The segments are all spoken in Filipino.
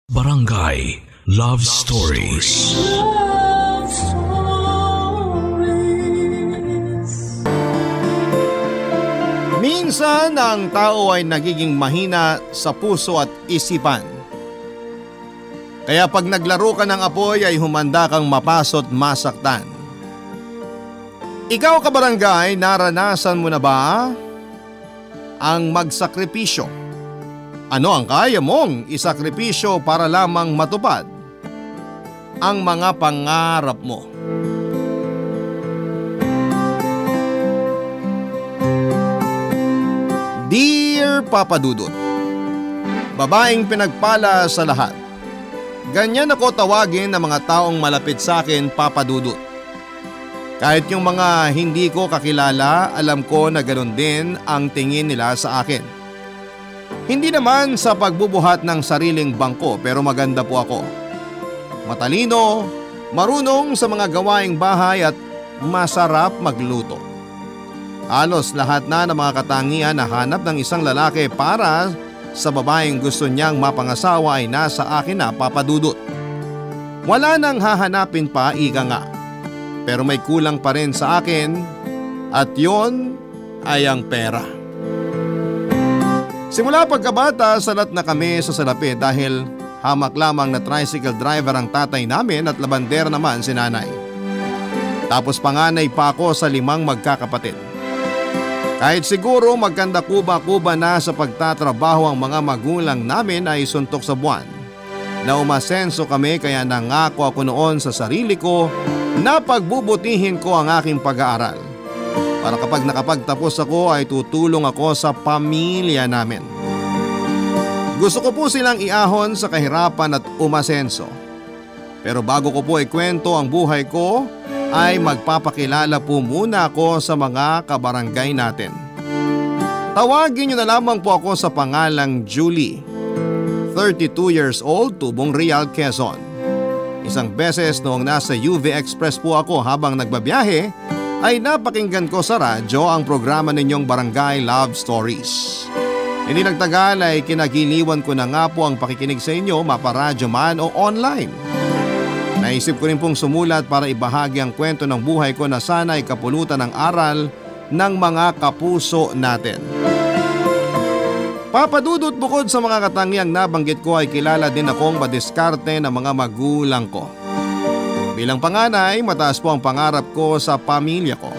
Barangay Love Stories. Love Stories. Minsan ang tao ay nagiging mahina sa puso at isipan. Kaya pag naglaro ka ng apoy ay humanda kang mapasot masaktan. Ikaw kabarangay, naranasan mo na ba ang magsakripisyo? Ano ang kaya mong isakripisyo para lamang matupad ang mga pangarap mo? Dear Papa Dudut, babaeng pinagpala sa lahat. Ganyan ako tawagin ng mga taong malapit sa akin, Papa Dudut. Kahit yung mga hindi ko kakilala, alam ko na ganoon din ang tingin nila sa akin. Hindi naman sa pagbubuhat ng sariling bangko pero maganda po ako. Matalino, marunong sa mga gawaing bahay at masarap magluto. Halos lahat na ng mga katangian na hanap ng isang lalaki para sa babaeng gusto niyang mapangasawa ay nasa akin na, Papa Dudut. Wala nang hahanapin pa, ika nga. Pero may kulang pa rin sa akin at yon ay ang pera. Simula pagkabata, salat na kami sa salapi dahil hamak lamang na tricycle driver ang tatay namin at labander naman si nanay. Tapos panganay pa ako sa 5 magkakapatid. Kahit siguro magkanda kuba-kuba na sa pagtatrabaho ang mga magulang namin ay suntok sa buwan. Na umasenso kami kaya nangako ako noon sa sarili ko na pagbubutihin ko ang aking pag-aaral. Para kapag nakapagtapos ako ay tutulong ako sa pamilya namin. Gusto ko po silang iahon sa kahirapan at umasenso. Pero bago ko po ikwento ang buhay ko ay magpapakilala po muna ako sa mga kabarangay natin. Tawagin niyo na lamang po ako sa pangalang Julie. 32 years old, Tubong Real, Quezon. Isang beses noong nasa UV Express po ako habang nagbabiyahe ay napakinggan ko sa radyo ang programa ninyong Barangay Love Stories. Hindi nagtagal ay kinagiliwan ko na nga po ang pakikinig sa inyo, maparadyo man o online. Naisip ko rin pong sumulat para ibahagi ang kwento ng buhay ko na sana ay kapulutan ng aral ng mga kapuso natin. Papa Dudut, bukod sa mga katangiang nabanggit ko ay kilala din akong madiskarte ng mga magulang ko. Bilang panganay, mataas po ang pangarap ko sa pamilya ko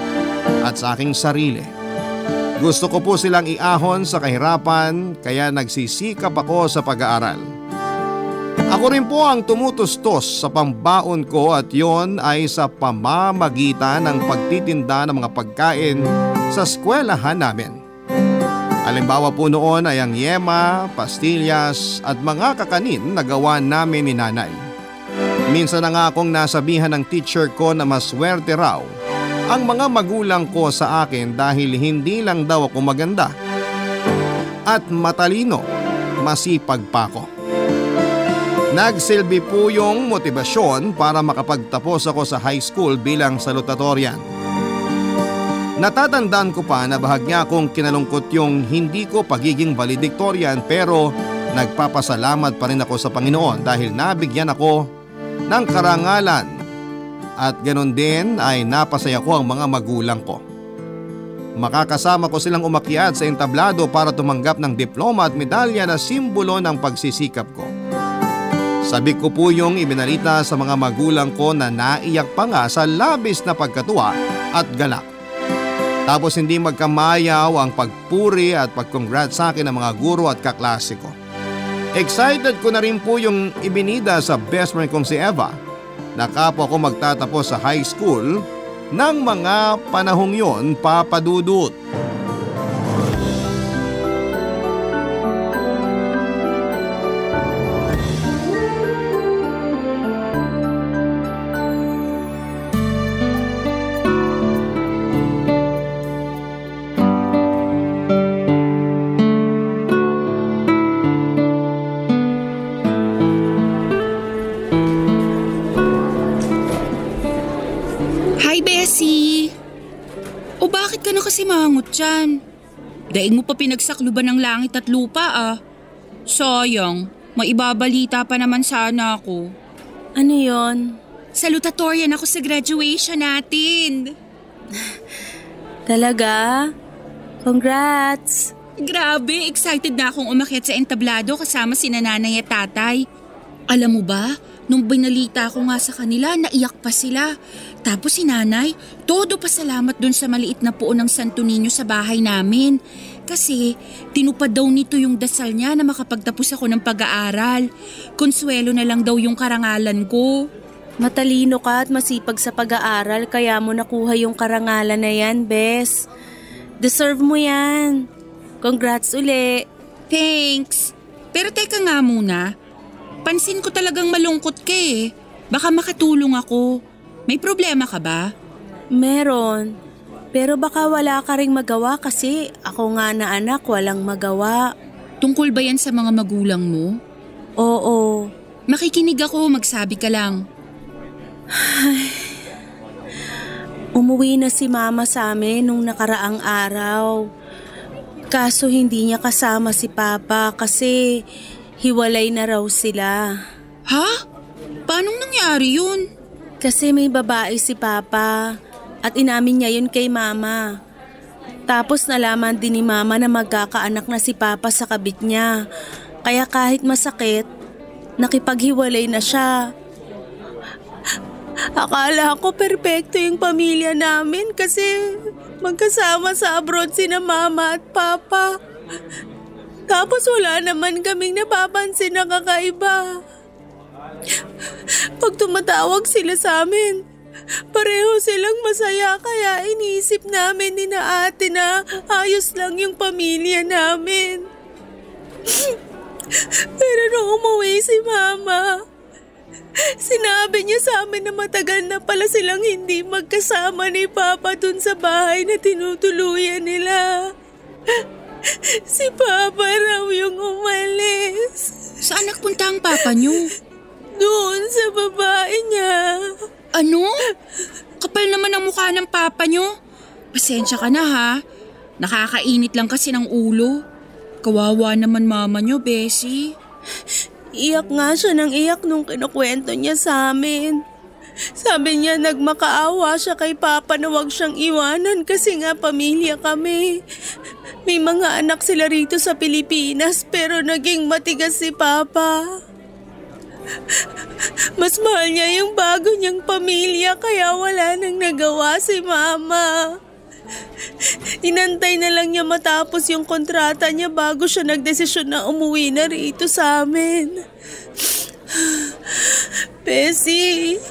at sa aking sarili. Gusto ko po silang iahon sa kahirapan kaya nagsisikap ako sa pag-aaral. Ako rin po ang tumutustos sa pambaon ko at yon ay sa pamamagitan ng pagtitinda ng mga pagkain sa eskwelahan namin. Halimbawa po noon ay ang yema, pastillas at mga kakanin na gawa namin ni nanay. Minsan na nga akong nasabihan ng teacher ko na maswerte raw ang mga magulang ko sa akin dahil hindi lang daw ako maganda at matalino, masipag pa ako. Nagsilbi po yung motibasyon para makapagtapos ako sa high school bilang salutatorian. Natatandaan ko pa na bahagya akong kinalungkot yung hindi ko pagiging valedictorian pero nagpapasalamat pa rin ako sa Panginoon dahil nabigyan ako ng karangalan at ganon din ay napasaya ko ang mga magulang ko. Makakasama ko silang umakyat sa entablado para tumanggap ng diploma at medalya na simbolo ng pagsisikap ko. Sabi ko po yung ibinalita sa mga magulang ko na naiyak pa nga sa labis na pagkatuwa at galak. Tapos hindi magkamayaw ang pagpuri at pag-congrats sa akin ng mga guro at kaklase ko. Excited ko na rin po yung ibinida sa best friend kong si Eva na kapwa ko magtatapos sa high school ng mga panahong yon, Papa Dudut. Mangot dyan. Daig mo pa pinagsakluban ng langit at lupa ah. Sayang, May ibabalita pa naman sana ako. Ano yon? Salutatorian ako sa graduation natin. Talaga? Congrats! Grabe, excited na akong umakyat sa entablado kasama sina nanay at tatay. Alam mo ba, nung binalita ko nga sa kanila, naiyak pa sila. Tapos si nanay, todo pasalamat dun sa maliit na puon ng Santo Niño sa bahay namin. Kasi tinupad daw nito yung dasal niya na makapagtapos ako ng pag-aaral. Konsuelo na lang daw yung karangalan ko. Matalino ka at masipag sa pag-aaral kaya mo nakuha yung karangalan na yan, Bes. Deserve mo yan. Congrats uli. Thanks. Pero teka nga muna, pansin ko talagang malungkot ka eh. Baka makatulong ako. May problema ka ba? Meron. Pero baka wala ka ring magawa kasi ako nga na anak walang magawa. Tungkol ba yan sa mga magulang mo? Oo. Makikinig ako, magsabi ka lang. Umuwi na si Mama sa amin nung nakaraang araw. Kaso hindi niya kasama si Papa kasi hiwalay na raw sila. Ha? Paanong nangyari yun? Kasi may babae si Papa at inamin niya yun kay Mama. Tapos nalaman din ni Mama na magkakaanak na si Papa sa kabit niya. Kaya kahit masakit, nakipaghiwalay na siya. Akala ko perpekto yung pamilya namin kasi magkasama sa abroad sina Mama at Papa. Tapos wala naman kaming napapansin na kakaiba. Pag tumatawag sila sa amin, pareho silang masaya kaya iniisip namin ni na ate na ayos lang yung pamilya namin. Pero nung umuwi si Mama, sinabi niya sa amin na matagal na pala silang hindi magkasama ni Papa dun sa bahay na tinutuluyan nila. Si Papa raw yung umalis. Saan nagpunta ang papa niyo? Doon sa babae niya. Ano? Kapal naman ang mukha ng papa niyo. Pasensya ka na ha. Nakakainit lang kasi ng ulo. Kawawa naman mama niyo, Bessie. Iyak nga siya ng iyak nung kinukwento niya sa amin. Sabi niya nagmakaawa siya kay Papa na wag siyang iwanan kasi nga pamilya kami. May mga anak sila rito sa Pilipinas pero naging matigas si Papa. Mas mahal niya yung bago niyang pamilya kaya wala nang nagawa si Mama. Inantay na lang niya matapos yung kontrata niya bago siya nagdesisyon na umuwi na rito sa amin. Bessie,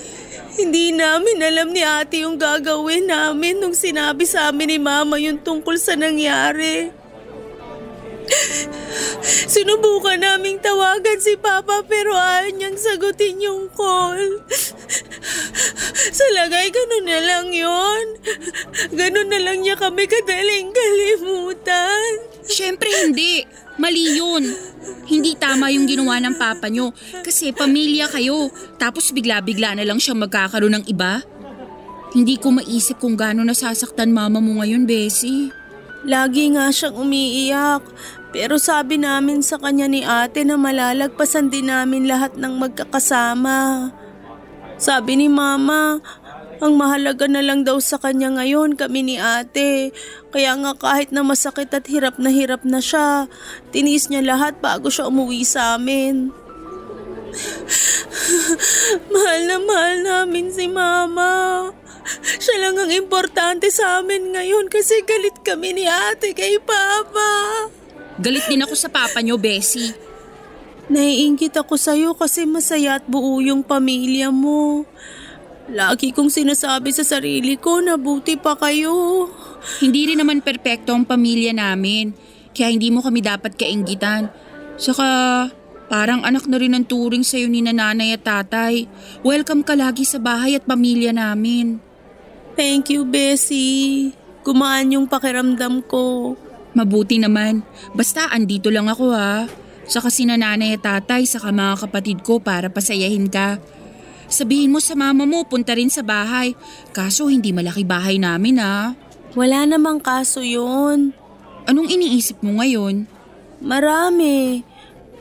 hindi namin alam ni ate yung gagawin namin nung sinabi sa amin ni Mama yung tungkol sa nangyari. Sinubukan naming tawagan si Papa pero ayaw niyang sagutin yung call. Sa lagay, ganun na lang yun. Ganun na lang niya kami kadaling kalimutan. Siyempre hindi. Mali yun. Hindi tama yung ginawa ng papa niyo. Kasi pamilya kayo. Tapos bigla-bigla na lang siyang magkakaroon ng iba. Hindi ko maisip kung gaano nasasaktan mama mo ngayon, Bessie. Lagi nga siyang umiiyak. Pero sabi namin sa kanya ni ate na malalagpasan din namin lahat ng magkakasama. Sabi ni Mama, ang mahalaga na lang daw sa kanya ngayon kami ni ate. Kaya nga kahit na masakit at hirap na siya, tiniis niya lahat bago siya umuwi sa amin. Mahal na mahal namin si Mama. Siya lang ang importante sa amin ngayon kasi galit kami ni ate kay Papa. Galit din ako sa papa niyo, Bessie. Naiinggit ako sa'yo kasi masaya at buo yung pamilya mo. Lagi kong sinasabi sa sarili ko na buti pa kayo. Hindi rin naman perpekto ang pamilya namin. Kaya hindi mo kami dapat kainggitan. Saka parang anak na rin ang turing sa'yo ni nanay at tatay. Welcome ka lagi sa bahay at pamilya namin. Thank you, Bessie. Gumaan yung pakiramdam ko. Mabuti naman. Basta andito lang ako ha. Saka sina nanay at tatay saka mga kapatid ko para pasayahin ka. Sabihin mo sa mama mo punta rin sa bahay. Kaso hindi malaki bahay namin ha. Wala namang kaso yun. Anong iniisip mo ngayon? Marami.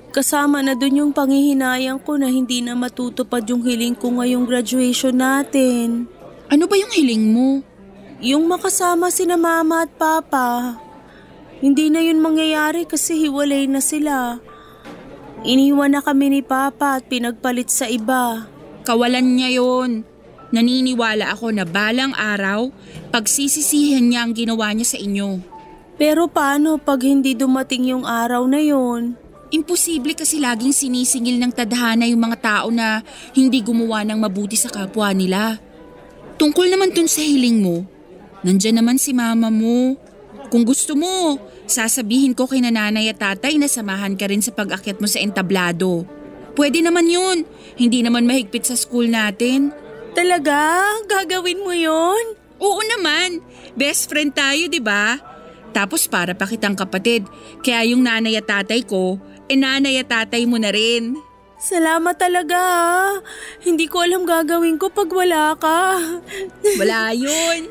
Kasama na dun yung panghihinayang ko na hindi na matutupad yung hiling ko ngayong graduation natin. Ano ba yung hiling mo? Yung makasama sina mama at papa. Hindi na yun mangyayari kasi hiwalay na sila. Iniwan na kami ni papa at pinagpalit sa iba. Kawalan niya yun. Naniniwala ako na balang araw, pagsisisihan niya ang ginawa niya sa inyo. Pero paano pag hindi dumating yung araw na yun? Imposible kasi laging sinisingil ng tadhana yung mga tao na hindi gumawa ng mabuti sa kapwa nila. Tungkol naman dun sa hiling mo, nandyan naman si mama mo. Kung gusto mo, sasabihin ko kay nanay at tatay na samahan ka rin sa pag-akyat mo sa entablado. Pwede naman yun, hindi naman mahigpit sa school natin. Talaga? Gagawin mo yun? Oo naman, best friend tayo, di ba? Tapos para pa kitang kapatid, kaya yung nanay at tatay ko, nanay at tatay mo na rin. Salamat talaga. Hindi ko alam gagawin ko pag wala ka. Wala yun.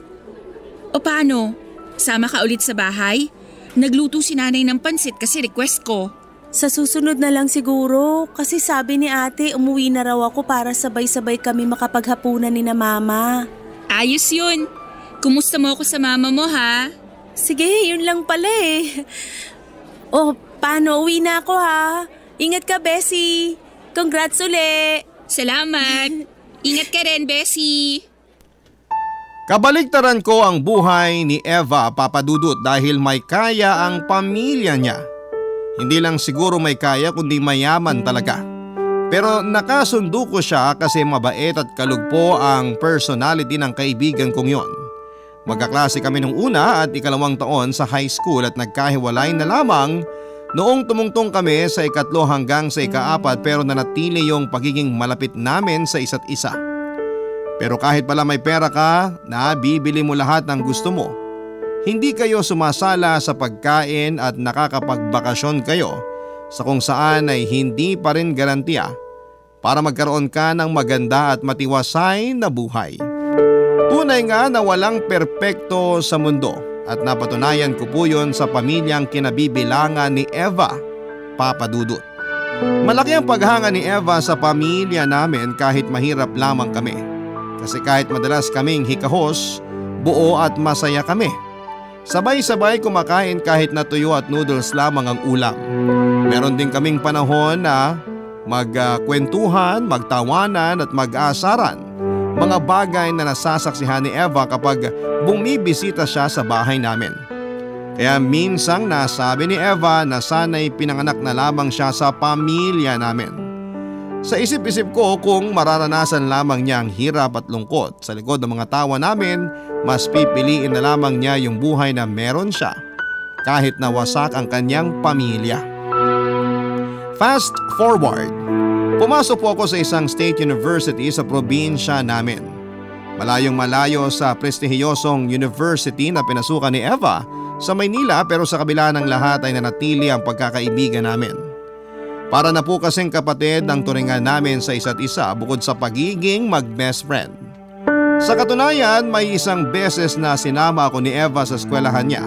O paano? Sama ka ulit sa bahay? Nagluto si nanay ng pansit kasi request ko. Sa susunod na lang siguro kasi sabi ni ate umuwi na raw ako para sabay-sabay kami makapaghapunan ni na mama. Ayos yun. Kumusta mo ako sa mama mo ha? Sige, yun lang pala eh. Oh, paano? Uwi na ako ha. Ingat ka, Bessie. Congrats uli. Salamat. Ingat ka rin, Bessie. Kabaligtaran ko ang buhay ni Eva, Papa Dudut, dahil may kaya ang pamilya niya. Hindi lang siguro may kaya kundi mayaman talaga. Pero nakasundo ko siya kasi mabait at kalugpo ang personality ng kaibigan kong yon. Magkaklase kami nung una at ikalawang taon sa high school at nagkahiwalay na lamang noong tumungtong kami sa ikatlo hanggang sa ikaapat, pero nanatili yung pagiging malapit namin sa isa't isa. Pero kahit pala may pera ka, nabibili mo lahat ng gusto mo. Hindi kayo sumasala sa pagkain at nakakapagbakasyon kayo sa kung saan ay hindi pa rin garantiya para magkaroon ka ng maganda at matiwasay na buhay. Tunay nga na walang perpekto sa mundo at napatunayan ko po yun sa pamilyang kinabibilangan ni Eva, Papa Dudut. Malaki ang paghanga ni Eva sa pamilya namin kahit mahirap lamang kami. Kasi kahit madalas kaming hikahos, buo at masaya kami. Sabay-sabay kumakain kahit na tuyo at noodles lamang ang ulam. Meron din kaming panahon na magkwentuhan, magtawanan at mag-aasaran. Mga bagay na nasasaksihan ni Eva kapag bumibisita siya sa bahay namin. Kaya minsang nasabi ni Eva na sana'y pinanganak na lamang siya sa pamilya namin. Sa isip-isip ko kung mararanasan lamang niya ang hirap at lungkot sa likod ng mga tawa namin, mas pipiliin na lamang niya yung buhay na meron siya kahit na wasak ang kanyang pamilya. Fast forward. Pumasok po ako sa isang state university sa probinsya namin. Malayong malayo sa prestihiyosong university na pinasukan ni Eva sa Maynila, pero sa kabila ng lahat ay nanatili ang pagkakaibigan namin. Para na po kasing kapatid ang turingan namin sa isa't isa bukod sa pagiging mag-best friend. Sa katunayan, may isang beses na sinama ako ni Eva sa eskwelahan niya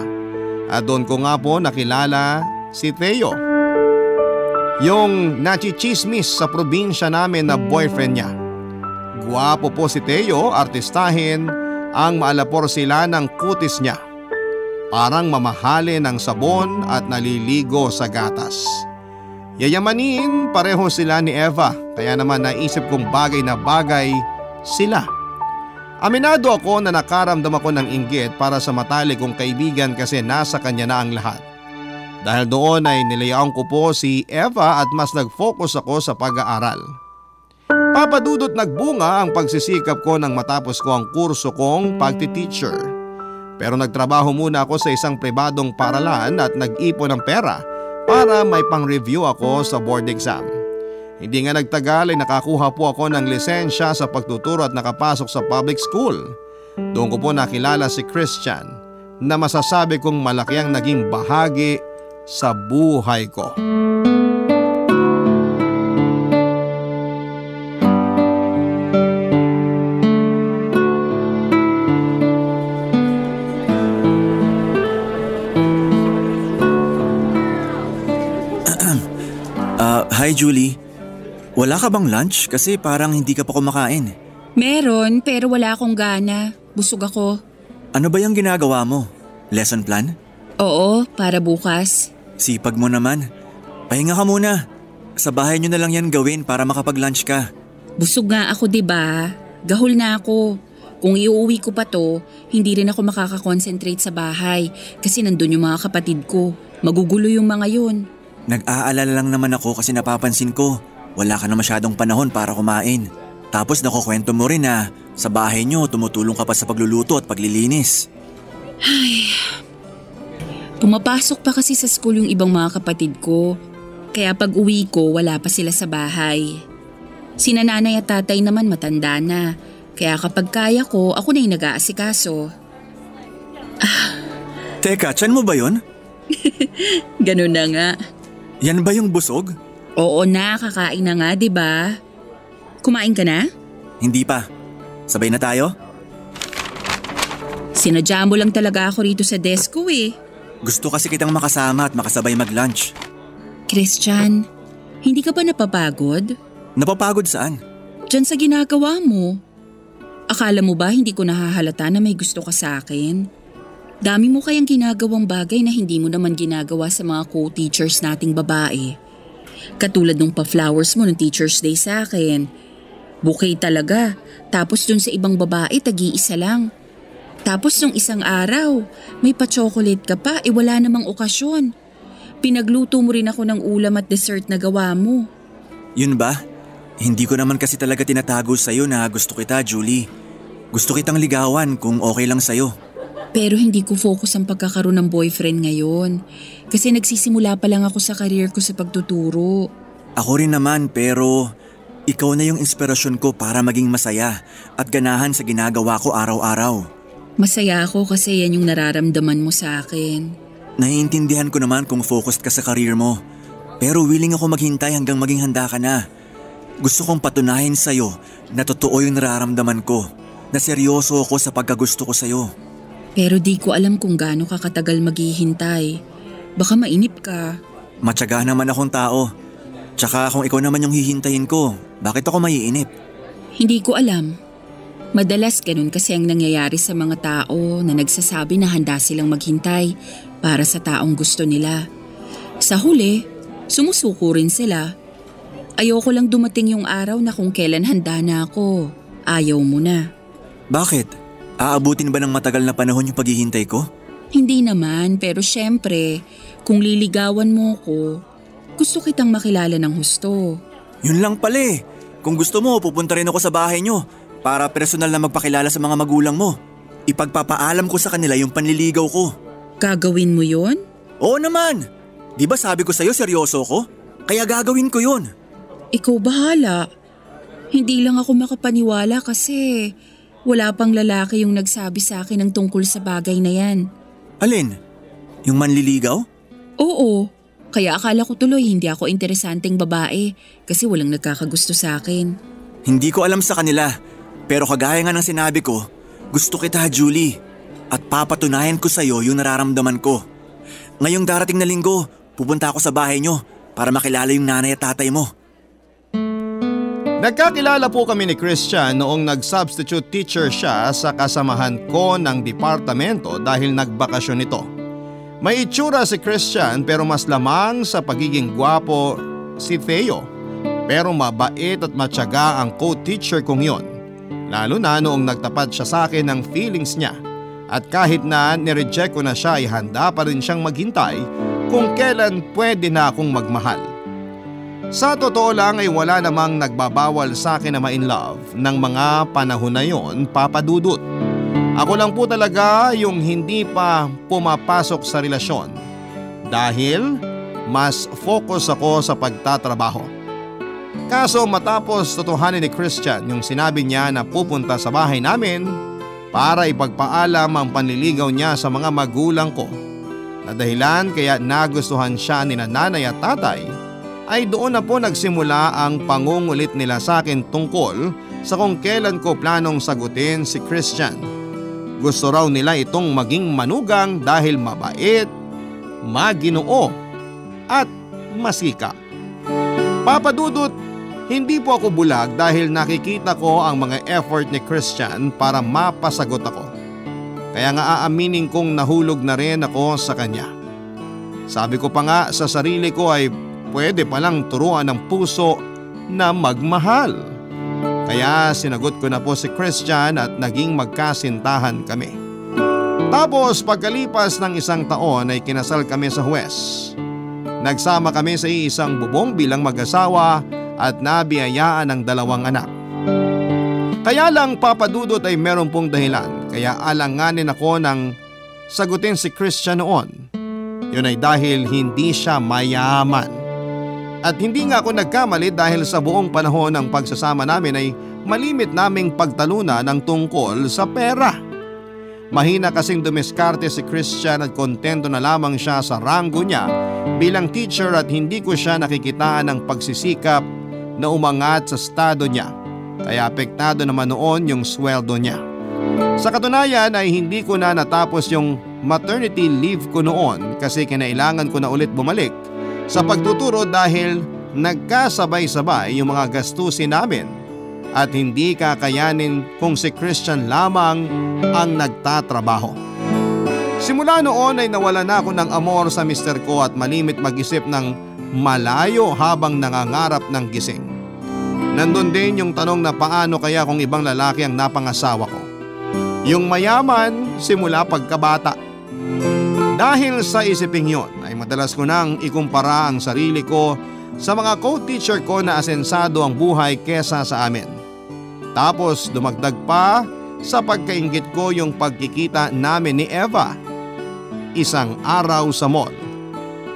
at doon ko nga po nakilala si Theo. Yung nachichismis sa probinsya namin na boyfriend niya. Guwapo po si Theo, artistahin, ang maalapor sila ng kutis niya. Parang mamahali ng sabon at naliligo sa gatas. Yayamanin pareho sila ni Eva, kaya naman naisip kong bagay na bagay sila. Aminado ako na nakaramdam ako ng inggit para sa matalik kong kaibigan kasi nasa kanya na ang lahat. Dahil doon ay nilayaan ko po si Eva at mas nag-focus ako sa pag-aaral. Papadudot nagbunga ang pagsisikap ko nang matapos ko ang kurso kong pagti-teacher. Pero nagtrabaho muna ako sa isang pribadong paaralan at nag-ipon ng pera para may pang-review ako sa board exam. Hindi nga nagtagal ay nakakuha po ako ng lisensya sa pagtuturo at nakapasok sa public school. Doon ko po nakilala si Christian na masasabi kong malaki ang naging bahagi sa buhay ko. Wala ka bang lunch? Kasi parang hindi ka pa kumakain. Meron, pero wala akong gana. Busog ako. Ano ba yung ginagawa mo? Lesson plan? Oo, para bukas. Sipag mo naman. Pahinga ka muna. Sa bahay nyo na lang yan gawin para makapag-lunch ka. Busog nga ako, 'di ba? Gahol na ako. Kung iuwi ko pa to, hindi rin ako makakakonsentrate sa bahay kasi nandun yung mga kapatid ko. Magugulo yung mga yun. Nag-aalala lang naman ako kasi napapansin ko. Wala ka na masyadong panahon para kumain. Tapos nakukwento mo rin na sa bahay nyo tumutulong ka pa sa pagluluto at paglilinis. Pumapasok pa kasi sa school yung ibang mga kapatid ko. Kaya pag uwi ko, wala pa sila sa bahay. Sina nanay at tatay naman matanda na. Kaya kapag kaya ko, ako na yung nag-aasikaso. Teka, tiyan mo ba yun? Ganun na nga. Yan ba yung busog? Oo na, kakain na nga, 'di ba? Kumain ka na? Hindi pa. Sabay na tayo? Sinadya mo lang talaga ako rito sa desk ko eh. Gusto kasi kitang makasama at makasabay mag-lunch. Christian, hindi ka ba napapagod? Napapagod saan? Diyan sa ginagawa mo. Akala mo ba hindi ko nahahalata na may gusto ka sa akin? Dami mo kayang ginagawang bagay na hindi mo naman ginagawa sa mga co-teachers nating babae. Katulad nung pa-flowers mo ng Teacher's Day sa akin. Bouquet talaga. Tapos dun sa ibang babae, tag-iisa lang. Tapos nung isang araw, may pa-chocolate ka pa, wala namang okasyon. Pinagluto mo rin ako ng ulam at dessert na gawa mo. Yun ba? Hindi ko naman kasi talaga tinatago sa'yo na gusto kita, Julie. Gusto kitang ligawan kung okay lang sa'yo. Pero hindi ko focus ang pagkakaroon ng boyfriend ngayon. Kasi nagsisimula pa lang ako sa career ko sa pagtuturo. Ako rin naman pero ikaw na yung inspirasyon ko para maging masaya at ganahan sa ginagawa ko araw-araw. Masaya ako kasi yan yung nararamdaman mo sa akin. Naiintindihan ko naman kung focused ka sa career mo. Pero willing ako maghintay hanggang maging handa ka na. Gusto kong patunayan sa'yo na totoo yung nararamdaman ko. Na seryoso ako sa pagkagusto ko sa'yo. Pero di ko alam kung gaano ka katagal maghihintay. Baka mainip ka. Matyaga naman akong tao. Tsaka kung ikaw naman yung hihintayin ko, bakit ako maiinip? Hindi ko alam. Madalas ganun kasi ang nangyayari sa mga tao na nagsasabi na handa silang maghintay para sa taong gusto nila. Sa huli, sumusuko rin sila. Ayoko lang dumating yung araw na kung kailan handa na ako, ayaw mo na. Bakit? Aabutin ba ng matagal na panahon yung paghihintay ko? Hindi naman, pero syempre, kung liligawan mo ko, gusto kitang makilala ng husto. Yun lang pala eh. Kung gusto mo, pupunta rin ako sa bahay nyo para personal na magpakilala sa mga magulang mo. Ipagpapaalam ko sa kanila yung panliligaw ko. Gagawin mo yun? Oo naman! Di ba sabi ko sa'yo seryoso ko? Kaya gagawin ko yun. Ikaw bahala. Hindi lang ako makapaniwala kasi wala pang lalaki yung nagsabi sa akin ng tungkol sa bagay na yan. Alin? Yung manliligaw? Oo. Kaya akala ko tuloy hindi ako interesanteng babae kasi walang nagkakagusto sa akin. Hindi ko alam sa kanila. Pero kagaya nga ng sinabi ko, gusto kita, Julie. At papatunayan ko sa'yo yung nararamdaman ko. Ngayong darating na linggo, pupunta ako sa bahay nyo para makilala yung nanay at tatay mo. Nagkakilala po kami ni Christian noong nag-substitute teacher siya sa kasamahan ko ng departamento dahil nagbakasyon ito. May itsura si Christian pero mas lamang sa pagiging gwapo si Theo. Pero mabait at matyaga ang co-teacher kong yon. Lalo na noong nagtapat siya sa akin ng feelings niya. At kahit na nireject ko na siya ay handa pa rin siyang maghintay kung kailan pwede na akong magmahal. Sa totoo lang ay wala namang nagbabawal sa akin na ma-in love ng mga panahon na yon, Papa Dudut. Ako lang po talaga yung hindi pa pumapasok sa relasyon dahil mas focus ako sa pagtatrabaho. Kaso matapos totohanin ni Christian yung sinabi niya na pupunta sa bahay namin para ipagpaalam ang panliligaw niya sa mga magulang ko na dahilan kaya nagustuhan siya ni nanay at tatay, ay doon na po nagsimula ang pangungulit nila sa akin tungkol sa kung kailan ko planong sagutin si Christian. Gusto raw nila itong maging manugang dahil mabait, maginoo at masika. Papa Dudut, Hindi po ako bulag dahil nakikita ko ang mga effort ni Christian para mapasagot ako. Kaya nga aaminin kong nahulog na rin ako sa kanya. Sabi ko pa nga sa sarili ko ay pwede palang turuan ng puso na magmahal. Kaya sinagot ko na po si Christian at naging magkasintahan kami. Tapos pagkalipas ng 1 taon ay kinasal kami sa huwes. Nagsama kami sa isang bubong bilang mag-asawa at nabiyayaan ng 2 anak. Kaya lang Papa Dudut ay meron pong dahilan kaya alanganin ako nang sagutin si Christian noon. Yun ay dahil hindi siya mayaman. At hindi nga ako nagkamali dahil sa buong panahon ng pagsasama namin ay malimit naming pagtalunan ng tungkol sa pera. Mahina kasing dumiskarte si Christian at kontento na lamang siya sa ranggo niya bilang teacher at hindi ko siya nakikitaan ng pagsisikap na umangat sa estado niya. Kaya apektado naman noon yung sweldo niya. Sa katunayan ay hindi ko na natapos yung maternity leave ko noon kasi kinailangan ko na ulit bumalik sa pagtuturo dahil nagkasabay-sabay yung mga gastusin namin at hindi kakayanin kung si Christian lamang ang nagtatrabaho. Simula noon ay nawala na ako ng amor sa mister ko at malimit mag-isip ng malayo habang nangangarap ng gising. Nandun din yung tanong na paano kaya kung ibang lalaki ang napangasawa ko. Yung mayaman simula pagkabata. Dahil sa isiping yon ay madalas ko nang ikumpara ang sarili ko sa mga co-teacher ko na asensado ang buhay kesa sa amin. Tapos dumagdag pa sa pagkainggit ko yung pagkikita namin ni Eva. Isang araw sa mall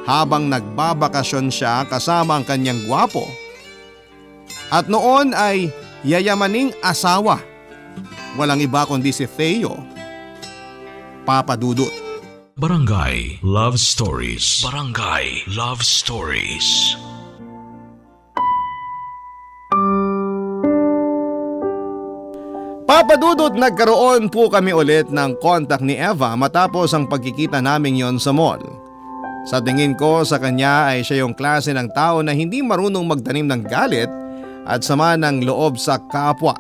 habang nagbabakasyon siya kasama ang kanyang gwapo. At noon ay yayamaning asawa. Walang iba kundi si Theo. Papa Dudut. Barangay Love Stories. Barangay Love Stories. Papa Dudut, nagkaroon po kami ulit ng contact ni Eva matapos ang pagkikita namin yon sa mall. Sa tingin ko sa kanya ay siya yung klase ng tao na hindi marunong magtanim ng galit at sama ng loob sa kapwa.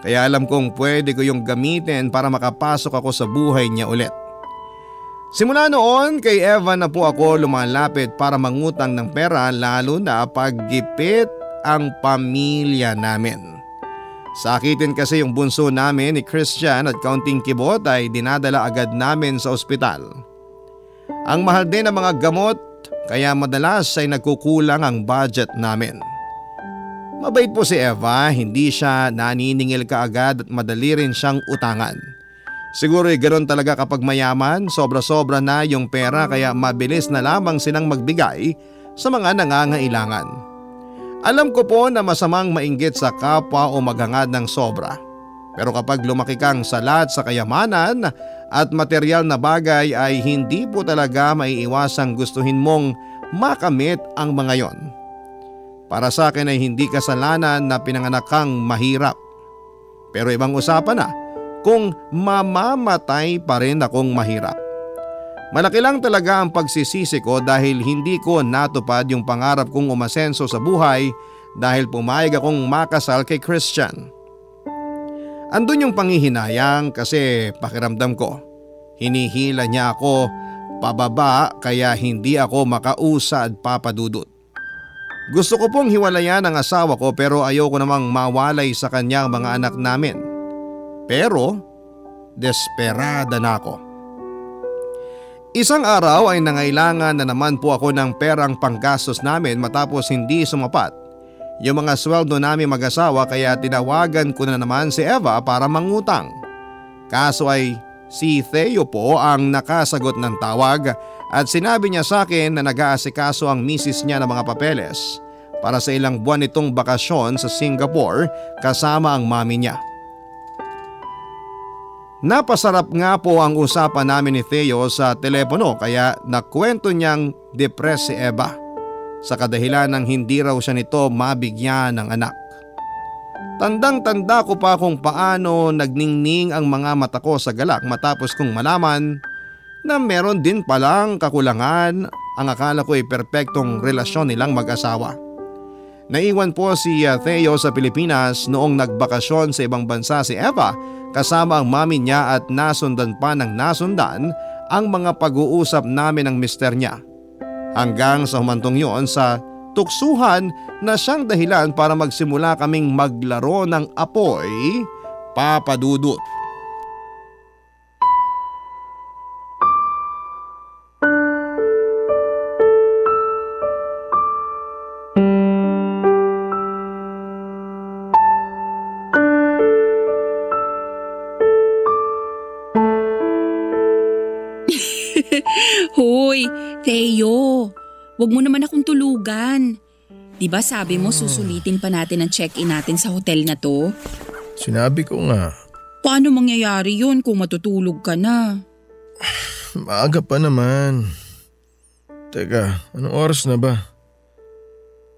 Kaya alam kong pwede ko yung gamitin para makapasok ako sa buhay niya ulit. Simula noon kay Eva na po ako lumalapit para mangutang ng pera lalo na pag gipit ang pamilya namin. Sakitin kasi yung bunso namin ni Christian at kaunting kibot ay dinadala agad namin sa ospital. Ang mahal din ng mga gamot kaya madalas ay nagkukulang ang budget namin. Mabait po si Eva, hindi siya naniningil kaagad at madali rin siyang utangan. Siguro ganoon talaga kapag mayaman, sobra-sobra na yung pera kaya mabilis na lamang silang magbigay sa mga nangangailangan. Alam ko po na masamang mainggit sa kapwa o maghangad ng sobra. Pero kapag lumaki kang salat sa kayamanan at material na bagay ay hindi po talaga maiiwasang gustuhin mong makamit ang mga yon. Para sa akin ay hindi kasalanan na pinanganak kang mahirap. Pero ibang usapan na kung mamamatay pa rin akong mahirap. Malaki lang talaga ang pagsisisi ko dahil hindi ko natupad yung pangarap kong umasenso sa buhay dahil pumayag akong makasal kay Christian. Andun yung panghihinayang kasi pakiramdam ko, hinihila niya ako pababa kaya hindi ako makausad, Papa Dudut. Gusto ko pong hiwalayan ang asawa ko pero ayoko namang mawalay sa kanya ang mga anak namin. Pero desperada na ako. Isang araw ay nangailangan na naman po ako ng perang panggastos namin matapos hindi sumapat yung mga sweldo namin mag-asawa kaya tinawagan ko na naman si Eva para mangutang. Kaso ay si Theo po ang nakasagot ng tawag at sinabi niya sa akin na nag-aasikaso ang misis niya ng mga papeles para sa ilang buwan nitong bakasyon sa Singapore kasama ang mami niya. Napasarap nga po ang usapan namin ni Theo sa telepono kaya nakwento niyang depressed si Eva sa kadahilan ng hindi raw siya nito mabigyan ng anak. Tandang-tanda ko pa kung paano nagningning ang mga mata ko sa galak matapos kong malaman na meron din palang kakulangan ang akala ko ay perpektong relasyon nilang mag-asawa. Naiwan po si Theo sa Pilipinas noong nagbakasyon sa ibang bansa si Eva kasama ang mami niya at nasundan pa ng nasundan ang mga pag-uusap namin ng mister niya. Hanggang sa humantong yon sa tuksuhan na siyang dahilan para magsimula kaming maglaro ng apoy, Papa Dudut. Hoy, Theo, wag mo naman akong tulugan. Diba sabi mo susulitin pa natin ang check-in natin sa hotel na to? Sinabi ko nga. Paano mangyayari yun kung matutulog ka na? Maaga pa naman. Teka, anong oras na ba?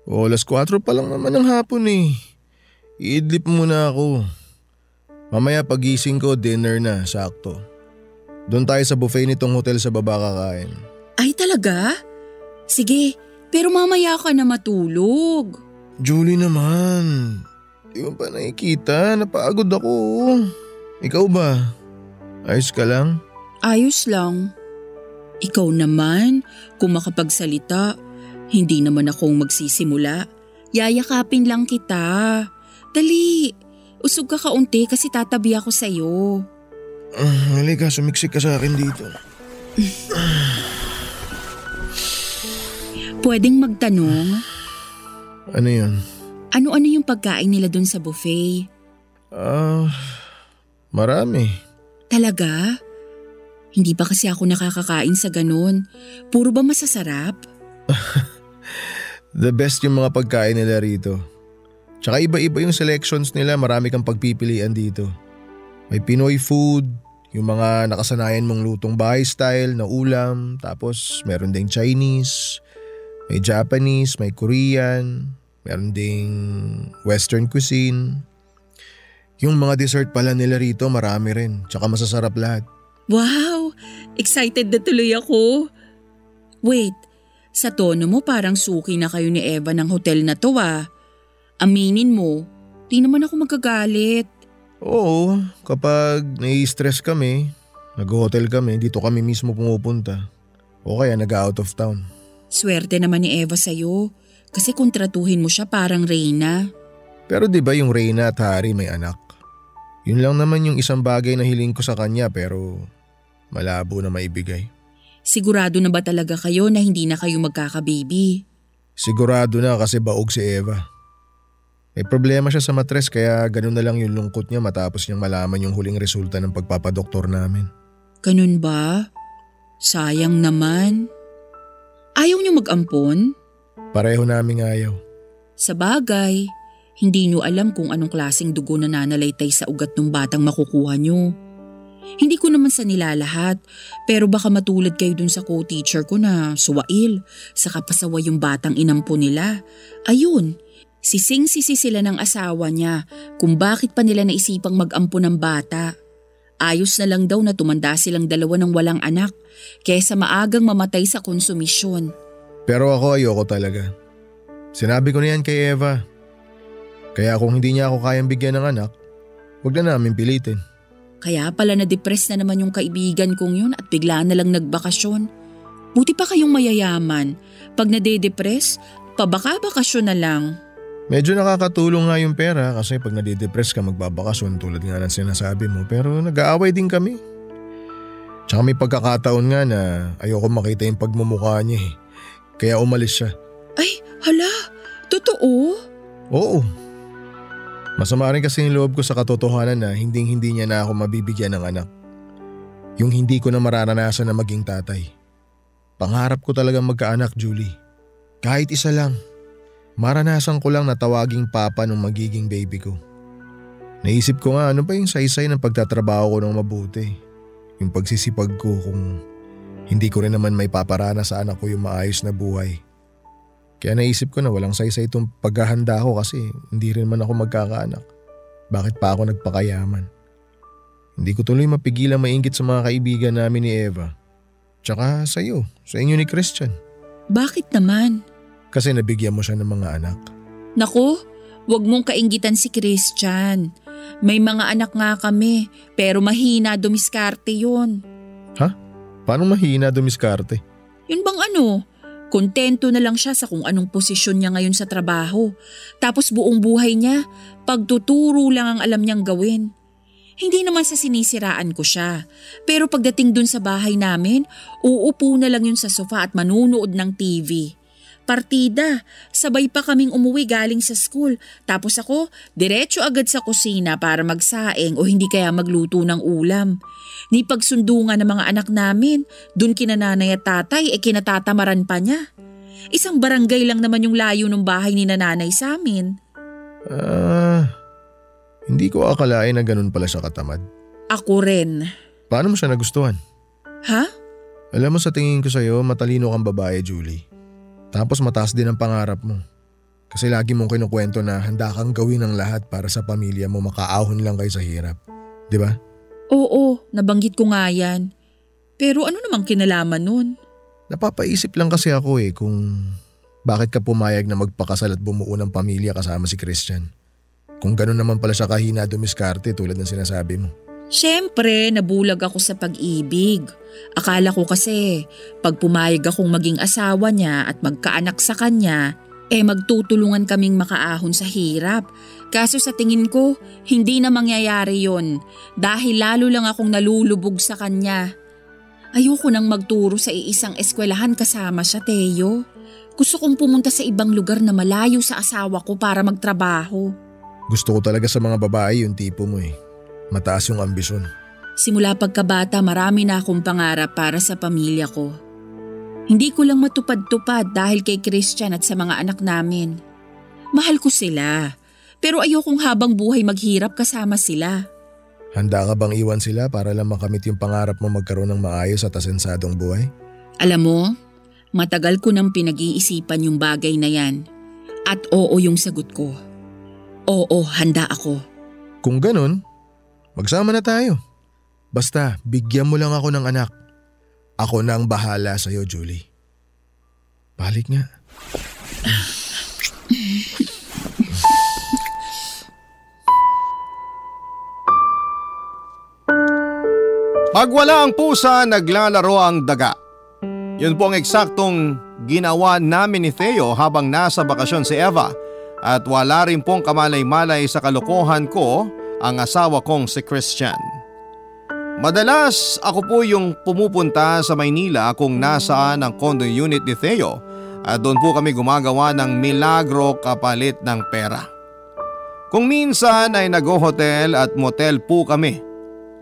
Alas 4 pa lang naman ng hapon eh. Iidlip muna ako. Mamaya pagising ko, dinner na, sakto. Doon tayo sa buffet nitong hotel sa baba kakain. Ay talaga? Sige, pero mamaya ka na matulog. Julie naman, di mo ba nakikita? Napagod ako. Ikaw ba? Ayos ka lang? Ayos lang. Ikaw naman, kung makapagsalita, hindi naman akong magsisimula. Yayakapin lang kita. Dali, usog ka kaunti kasi tatabi ako sa'yo. Halika, sumiksik ka sa akin dito. Pwedeng magtanong? Ano yun? Ano-ano yung pagkain nila dun sa buffet? Marami. Talaga? Hindi pa kasi ako nakakakain sa ganun. Puro ba masasarap? The best yung mga pagkain nila rito. Tsaka iba-iba yung selections nila, marami kang pagpipilian dito. May Pinoy food, yung mga nakasanayan mong lutong bahay style na ulam, tapos meron ding Chinese, may Japanese, may Korean, meron ding Western cuisine. Yung mga dessert pala nila rito marami rin, tsaka masasarap lahat. Wow! Excited na tuloy ako. Wait, sa tono mo parang suki na kayo ni Eva ng hotel na to ah. Aminin mo, di naman ako magagalit. Oo, kapag nai-stress kami, nag-hotel kami, dito kami mismo pumupunta. O kaya nag-out of town. Swerte naman ni Eva sa'yo kasi kontratuhin mo siya parang reyna. Pero di ba yung reyna at hari may anak? Yun lang naman yung isang bagay na hiling ko sa kanya pero malabo na maibigay. Sigurado na ba talaga kayo na hindi na kayo magkakababy? Sigurado na kasi baog si Eva. May problema siya sa matres kaya ganun na lang yung lungkot niya matapos niyang malaman yung huling resulta ng pagpapadoktor namin. Ganun ba? Sayang naman. Ayaw niyo mag-ampon? Pareho naming ayaw. Sa bagay, hindi niyo alam kung anong klaseng dugo na nanalaytay sa ugat ng batang makukuha niyo. Hindi ko naman sa nilalahat, pero baka matulad kayo dun sa co-teacher ko na suwail, saka pasawa yung batang inampo nila. Ayun. Sising-sisi sila ng asawa niya kung bakit pa nila naisipang mag-ampo ng bata. Ayos na lang daw na tumanda silang dalawa ng walang anak kaysa maagang mamatay sa konsumisyon. Pero ako ayoko talaga. Sinabi ko na yan kay Eva. Kaya kung hindi niya ako kayang bigyan ng anak, huwag na namin pilitin. Kaya pala na-depress na naman yung kaibigan kong yun at bigla na lang nagbakasyon. Buti pa kayong mayayaman. Pag nade-depress, pabaka-bakasyon na lang. Medyo nakakatulong nga yung pera kasi pag nadidepress ka magbabakasyon tulad nga ng sinasabi mo pero nag-aaway din kami. Tsaka may pagkakataon nga na ayoko makita yung pagmumukha niya eh. Kaya umalis siya. Ay, hala, totoo? Oo. Masama rin kasi yung loob ko sa katotohanan na hindi niya na ako mabibigyan ng anak. Yung hindi ko na mararanasan na maging tatay. Pangarap ko talagang magkaanak, Julie. Kahit isa lang. Maranasan ko lang na tawaging papa nung magiging baby ko. Naisip ko nga ano pa yung saysay ng pagtatrabaho ko ng mabuti. Yung pagsisipag ko kung hindi ko rin naman may paparana sa anak ko yung maayos na buhay. Kaya naisip ko na walang saysay itong paghahanda ko kasi hindi rin man ako magkakaanak. Bakit pa ako nagpakayaman? Hindi ko tuloy mapigilang mainggit sa mga kaibigan namin ni Eva. Tsaka sa iyo, sa inyo ni Christian. Bakit naman? Kasi nabigyan mo siya ng mga anak. Naku, wag mong kainggitan si Christian. May mga anak nga kami, pero mahina dumiskarte yun. Ha? Paano mahina dumiskarte? Yun bang ano? Kontento na lang siya sa kung anong posisyon niya ngayon sa trabaho. Tapos buong buhay niya, pagtuturo lang ang alam niyang gawin. Hindi naman sa sinisiraan ko siya. Pero pagdating dun sa bahay namin, uupo na lang yun sa sofa at manunood ng TV. Partida, sabay pa kaming umuwi galing sa school. Tapos ako, diretso agad sa kusina para magsaing o hindi kaya magluto ng ulam. Ni pagsundungan ng mga anak namin, dun kina nanay at tatay, kinatatamaran pa niya. Isang barangay lang naman yung layo ng bahay ni nanay sa amin. Hindi ko akalain na ganun pala siya katamad. Ako rin. Paano mo siya nagustuhan? Ha? Alam mo, sa tingin ko sa'yo, matalino kang babae, Julie. Tapos mataas din ang pangarap mo. Kasi lagi mong kinukwento na handa kang gawin ang lahat para sa pamilya mo, makaahon lang kayo sa hirap. Di ba? Oo, nabanggit ko nga yan. Pero ano namang kinalaman nun? Napapaisip lang kasi ako kung bakit ka pumayag na magpakasal at bumuo ng pamilya kasama si Christian. Kung gano'n naman pala siya kahina dumiskarte tulad ng sinasabi mo. Siyempre, nabulag ako sa pag-ibig. Akala ko kasi, pag pumayag akong maging asawa niya at magkaanak sa kanya, magtutulungan kaming makaahon sa hirap. Kaso sa tingin ko, hindi na mangyayari yon dahil lalo lang akong nalulubog sa kanya. Ayoko nang magturo sa iisang eskwelahan kasama siya, Teo. Gusto kong pumunta sa ibang lugar na malayo sa asawa ko para magtrabaho. Gusto ko talaga sa mga babae yung tipo mo Mataas yung ambisyon. Simula pagkabata, marami na akong pangarap para sa pamilya ko. Hindi ko lang matupad-tupad dahil kay Christian at sa mga anak namin. Mahal ko sila, pero ayokong habang buhay maghirap kasama sila. Handa ka bang iwan sila para lang makamit yung pangarap mo magkaroon ng maayos at asensadong buhay? Alam mo, matagal ko nang pinag-iisipan yung bagay na yan. At oo yung sagot ko. Oo, handa ako. Kung ganun, magsama na tayo. Basta, bigyan mo lang ako ng anak. Ako na ang bahala sa'yo, Julie. Balik nga. Pag wala ang pusa, naglalaro ang daga. Yun po ang eksaktong ginawa namin ni Theo habang nasa bakasyon si Eva at wala rin pong kamalay-malay sa kalokohan ko ang asawa kong si Christian. Madalas ako po yung pumupunta sa Maynila kung nasaan ang condo unit ni Theo at doon po kami gumagawa ng milagro kapalit ng pera. Kung minsan ay nag-hotel at motel po kami.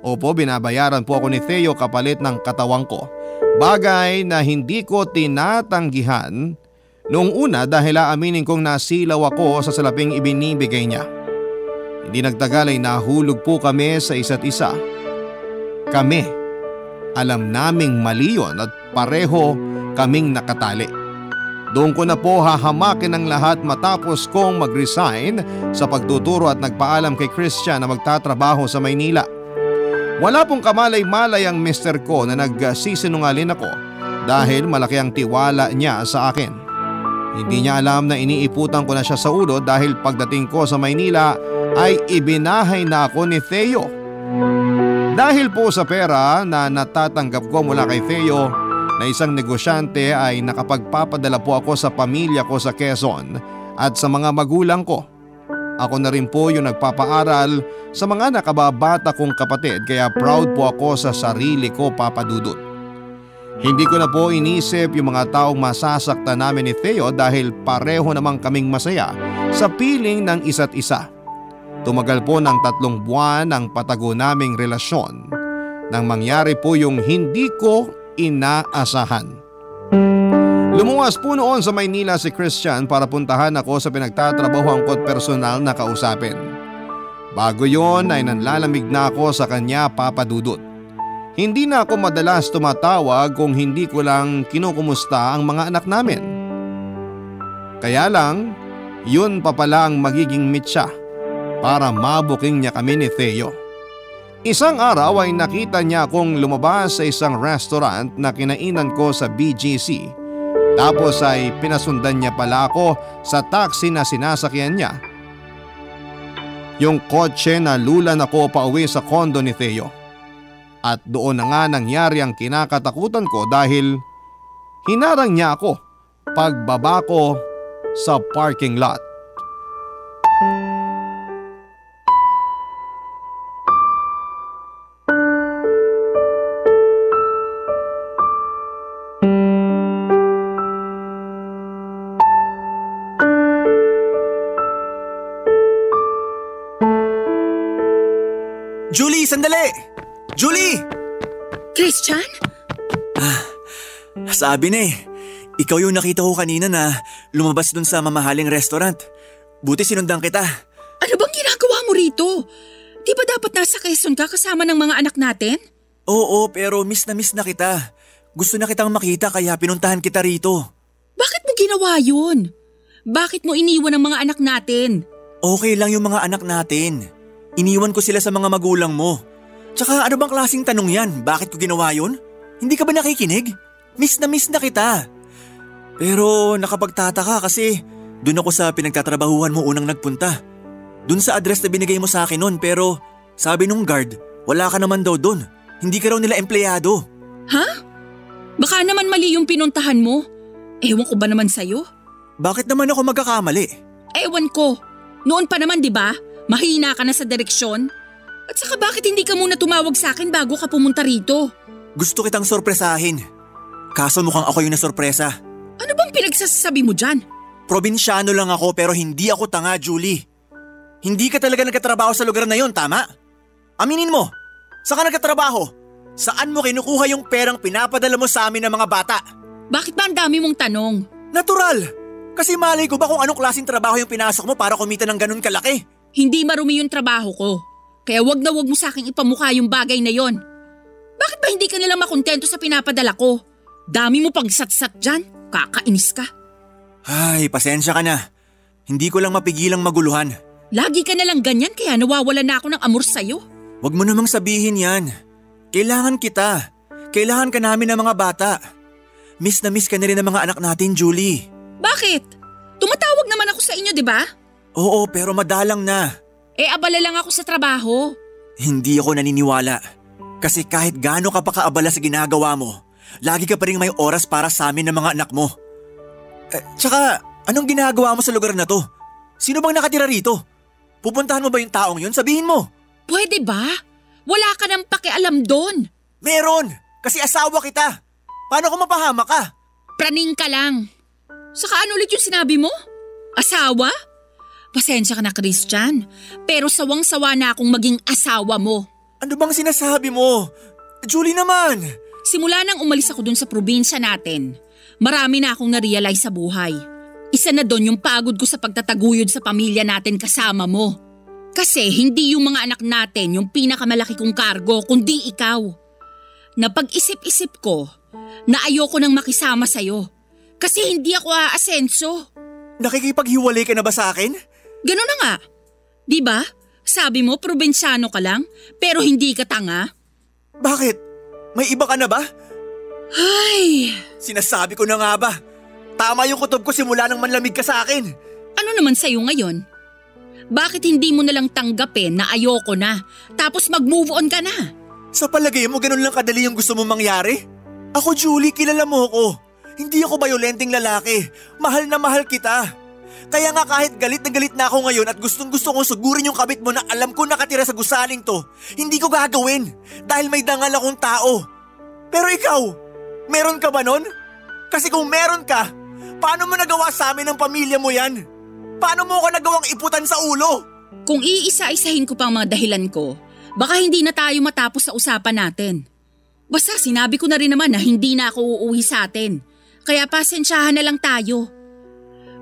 Opo, binabayaran po ako ni Theo kapalit ng katawang ko. Bagay na hindi ko tinatanggihan noong una dahil aaminin kong nasilaw ako sa salaping ibinibigay niya. Hindi nagtagal ay nahulog po kami sa isa't isa. Kami, alam naming mali yun at pareho kaming nakatali. Doon ko na po hahamakin ang lahat matapos kong mag-resign sa pagtuturo at nagpaalam kay Christian na magtatrabaho sa Maynila. Wala pong kamalay-malay ang mister ko na nagsisinungaling ako dahil malaki ang tiwala niya sa akin. Hindi niya alam na iniiputan ko na siya sa ulo dahil pagdating ko sa Maynila ay ibinahay na ako ni Theo. Dahil po sa pera na natatanggap ko mula kay Theo na isang negosyante ay nakapagpapadala po ako sa pamilya ko sa Quezon at sa mga magulang ko. Ako na rin po yung nagpapaaral sa mga nakababata kong kapatid kaya proud po ako sa sarili ko, Papa Dudut. Hindi ko na po inisip yung mga taong masasaktan namin ni Theo dahil pareho namang kaming masaya sa piling ng isa't isa. Tumagal po ng 3 buwan ang patago naming relasyon nang mangyari po yung hindi ko inaasahan. Lumuwas po noon sa Maynila si Christian para puntahan ako sa pinagtatrabahoan ko at personal na kausapin. Bago yon ay nanlalamig na ako sa kanya, Papa Dudut. Hindi na ako madalas tumatawag kung hindi ko lang kinukumusta ang mga anak namin. Kaya lang, yun pa pala ang magiging mitsa para mabuking niya kami ni Theo. Isang araw ay nakita niya akong lumabas sa isang restaurant na kinainan ko sa BGC. Tapos ay pinasundan niya pala ako sa taxi na sinasakyan niya. Yung kotse na lulan ako pauwi sa kondo ni Theo. At doon na nga nangyari ang kinakatakutan ko dahil hinarang niya ako pagbaba ko sa parking lot. Julie, sandali! Julie! Christian? Sabi na ikaw yung nakita ko kanina na lumabas dun sa mamahaling restaurant. Buti sinundan kita. Ano bang ginagawa mo rito? Di ba dapat nasa Quezon ka kasama ng mga anak natin? Oo, pero miss na kita. Gusto na kitang makita kaya pinuntahan kita rito. Bakit mo ginawa yun? Bakit mo iniwan ang mga anak natin? Okay lang yung mga anak natin. Iniwan ko sila sa mga magulang mo. Tsaka ano bang klaseng tanong yan? Bakit ko ginawa yun? Hindi ka ba nakikinig? Miss na kita. Pero nakapagtataka kasi dun ako sa pinagtatrabahuhan mo unang nagpunta. Dun sa address na binigay mo sa akin nun pero sabi nung guard, wala ka naman daw dun. Hindi ka raw nila empleyado. Ha? Baka naman mali yung pinuntahan mo. Ewan ko ba naman sa'yo? Bakit naman ako magkakamali? Ewan ko. Noon pa naman di ba? Mahina ka na sa direksyon. At saka bakit hindi ka muna tumawag sa akin bago ka pumunta rito? Gusto kitang sorpresahin. Kaso mukhang ako yung nasorpresa. Ano bang pinagsasabi mo dyan? Probinsyano lang ako pero hindi ako tanga, Julie. Hindi ka talaga nagkatrabaho sa lugar na yon, tama? Aminin mo, saan ka nagkatrabaho? Saan mo kinukuha yung perang pinapadala mo sa amin ng mga bata? Bakit ba ang dami mong tanong? Natural! Kasi malay ko ba kung anong klaseng trabaho yung pinasok mo para kumita ng ganun kalaki? Hindi marumi yung trabaho ko. Kaya wag na wag mo sa aking ipamukha yung bagay na yon. Bakit ba hindi ka nalang makontento sa pinapadala ko? Dami mo pang sat-sat dyan. Kakainis ka. Ay, pasensya ka na. Hindi ko lang mapigilang maguluhan. Lagi ka nalang ganyan kaya nawawalan na ako ng amor sa'yo. Wag mo namang sabihin yan. Kailangan kita. Kailangan ka namin ng mga bata. Miss na miss ka na rin ng mga anak natin, Julie. Bakit? Tumatawag naman ako sa inyo, di ba? Oo, pero madalang na. Abala lang ako sa trabaho. Hindi ako naniniwala. Kasi kahit gaano ka pa kaabala sa ginagawa mo, lagi ka pa rin may oras para sa amin ng mga anak mo. Tsaka, anong ginagawa mo sa lugar na to? Sino bang nakatira rito? Pupuntahan mo ba yung taong yun? Sabihin mo. Pwede ba? Wala ka nang pakialam doon. Meron! Kasi asawa kita. Paano kung mapahama ka? Praning ka lang. Saka ano ulit yung sinabi mo? Asawa? Pasensya ka na, Christian. Pero sawang-sawa na akong maging asawa mo. Ano bang sinasabi mo? Julie naman! Simula nang umalis ako dun sa probinsya natin, marami na akong na-realize sa buhay. Isa na dun yung pagod ko sa pagtataguyod sa pamilya natin kasama mo. Kasi hindi yung mga anak natin yung pinakamalaki kong kargo, kundi ikaw. Napag-isip-isip ko na ayoko nang makisama sa'yo. Kasi hindi ako aasenso. Nakikipaghiwalay ka na ba sa akin? Ganun na nga. Di ba? Sabi mo, probinsyano ka lang, pero hindi ka tanga. Bakit? May iba ka na ba? Ay! Sinasabi ko na nga ba? Tama yung kutob ko simula nang manlamig ka sa akin. Ano naman sa'yo ngayon? Bakit hindi mo nalang tanggapin na ayoko na, tapos mag-move on ka na? Sa palagay mo ganun lang kadali yung gusto mong mangyari? Ako, Julie, kilala mo ko. Hindi ako bayolenteng lalaki. Mahal na mahal kita. Kaya nga kahit galit na ako ngayon at gustong gusto kong sugurin yung kabit mo na alam ko nakatira sa gusaling to, hindi ko gagawin dahil may dangal akong tao. Pero ikaw, meron ka ba nun? Kasi kung meron ka, paano mo nagawa sa amin ng pamilya mo yan? Paano mo ko nagawang iputan sa ulo? Kung iisa-isahin ko pang mga dahilan ko, baka hindi na tayo matapos sa usapan natin. Basta sinabi ko na rin naman na hindi na ako uuwi sa atin. Kaya pasensyahan na lang tayo.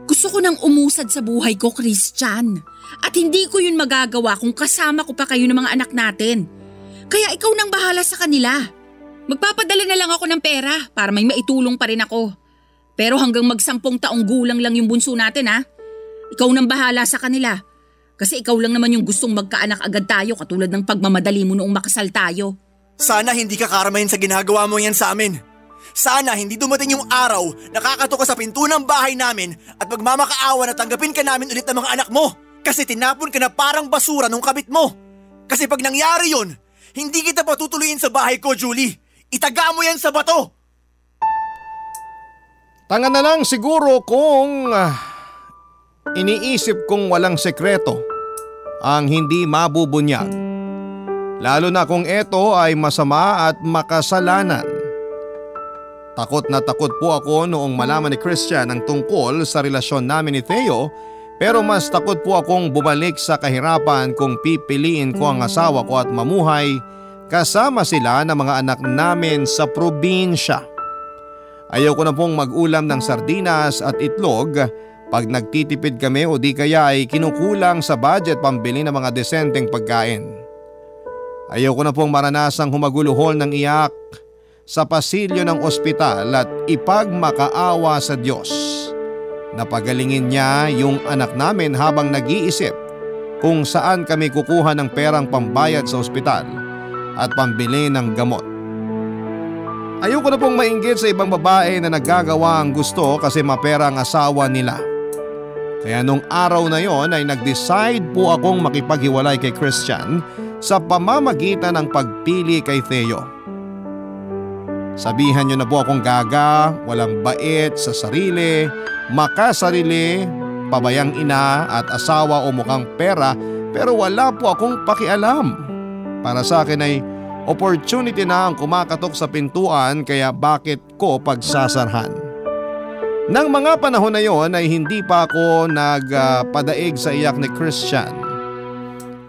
Gusto ko nang umusad sa buhay ko, Christian. At hindi ko yun magagawa kung kasama ko pa kayo ng mga anak natin. Kaya ikaw nang bahala sa kanila. Magpapadala na lang ako ng pera para may maitulong pa rin ako. Pero hanggang mag-10 taong gulang lang yung bunso natin, ha? Ikaw nang bahala sa kanila. Kasi ikaw lang naman yung gustong magkaanak agad tayo katulad ng pagmamadali mo noong makasal tayo. Sana hindi ka karamahin sa ginagawa mo yan sa amin. Sana hindi dumating yung araw na kakatok ka sa pinto ng bahay namin at magmamakaawa na tanggapin ka namin ulit ng mga anak mo. Kasi tinapon ka na parang basura nung kabit mo. Kasi pag nangyari yun, hindi kita patutuloyin sa bahay ko, Julie. Itaga mo yan sa bato. Tanga na lang siguro kung iniisip kong walang sekreto ang hindi mabubunyag. Lalo na kung ito ay masama at makasalanan. Takot na takot po ako noong malaman ni Christian ang tungkol sa relasyon namin ni Theo, pero mas takot po akong bumalik sa kahirapan kung pipiliin ko ang asawa ko at mamuhay kasama sila ng mga anak namin sa probinsya. Ayaw ko na pong mag-ulam ng sardinas at itlog pag nagtitipid kami o di kaya ay kinukulang sa budget pambili ng mga desenteng pagkain. Ayaw ko na pong maranasang humaguluhol ng iyak sa pasilyo ng ospital at ipagmakaawa sa Diyos na pagalingin niya yung anak namin habang nag-iisip kung saan kami kukuha ng perang pambayad sa ospital at pambili ng gamot. Ayoko na pong mainggit sa ibang babae na naggagawa ang gusto kasi mapera ang asawa nila. Kaya nung araw na yon ay nag-decide po akong makipaghiwalay kay Christian sa pamamagitan ng pagpili kay Theo. Sabihan niyo na po akong gaga, walang bait sa sarili, makasarili, pabayang ina at asawa o mukhang pera pero wala po akong pakialam. Para sa akin ay opportunity na ang kumakatok sa pintuan kaya bakit ko pagsasarhan. Nang mga panahon na yon ay hindi pa ako nagpadaig sa iyak ni Christian.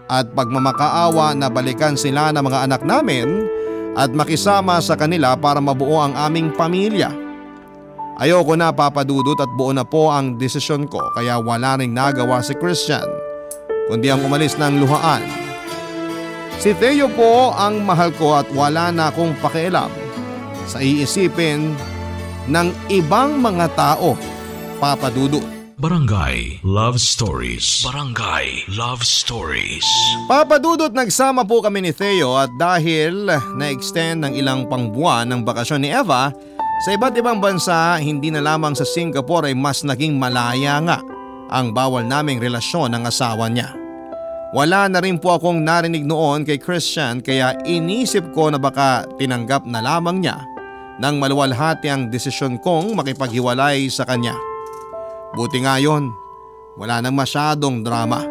At pagmamakaawa na balikan sila ng mga anak namin at makisama sa kanila para mabuo ang aming pamilya. Ayoko na papadudot at buo na po ang desisyon ko kaya wala ring nagawa si Christian kundi ang umalis ng luhaan. Si Theo po ang mahal ko at wala na akong pakialam sa iisipin ng ibang mga tao, papadudot. Barangay Love Stories. Barangay Love Stories. Papadudot, nagsama po kami ni Theo at dahil na-extend ng ilang pangbuwan ng bakasyon ni Eva sa iba't ibang bansa, hindi na lamang sa Singapore ay mas naging malaya nga ang bawal naming relasyon ng asawa niya. Wala na rin po akong narinig noon kay Christian kaya inisip ko na baka tinanggap na lamang niya nang maluwalhati ang desisyon kong makipaghiwalay sa kanya. Buti nga yun, wala nang masyadong drama.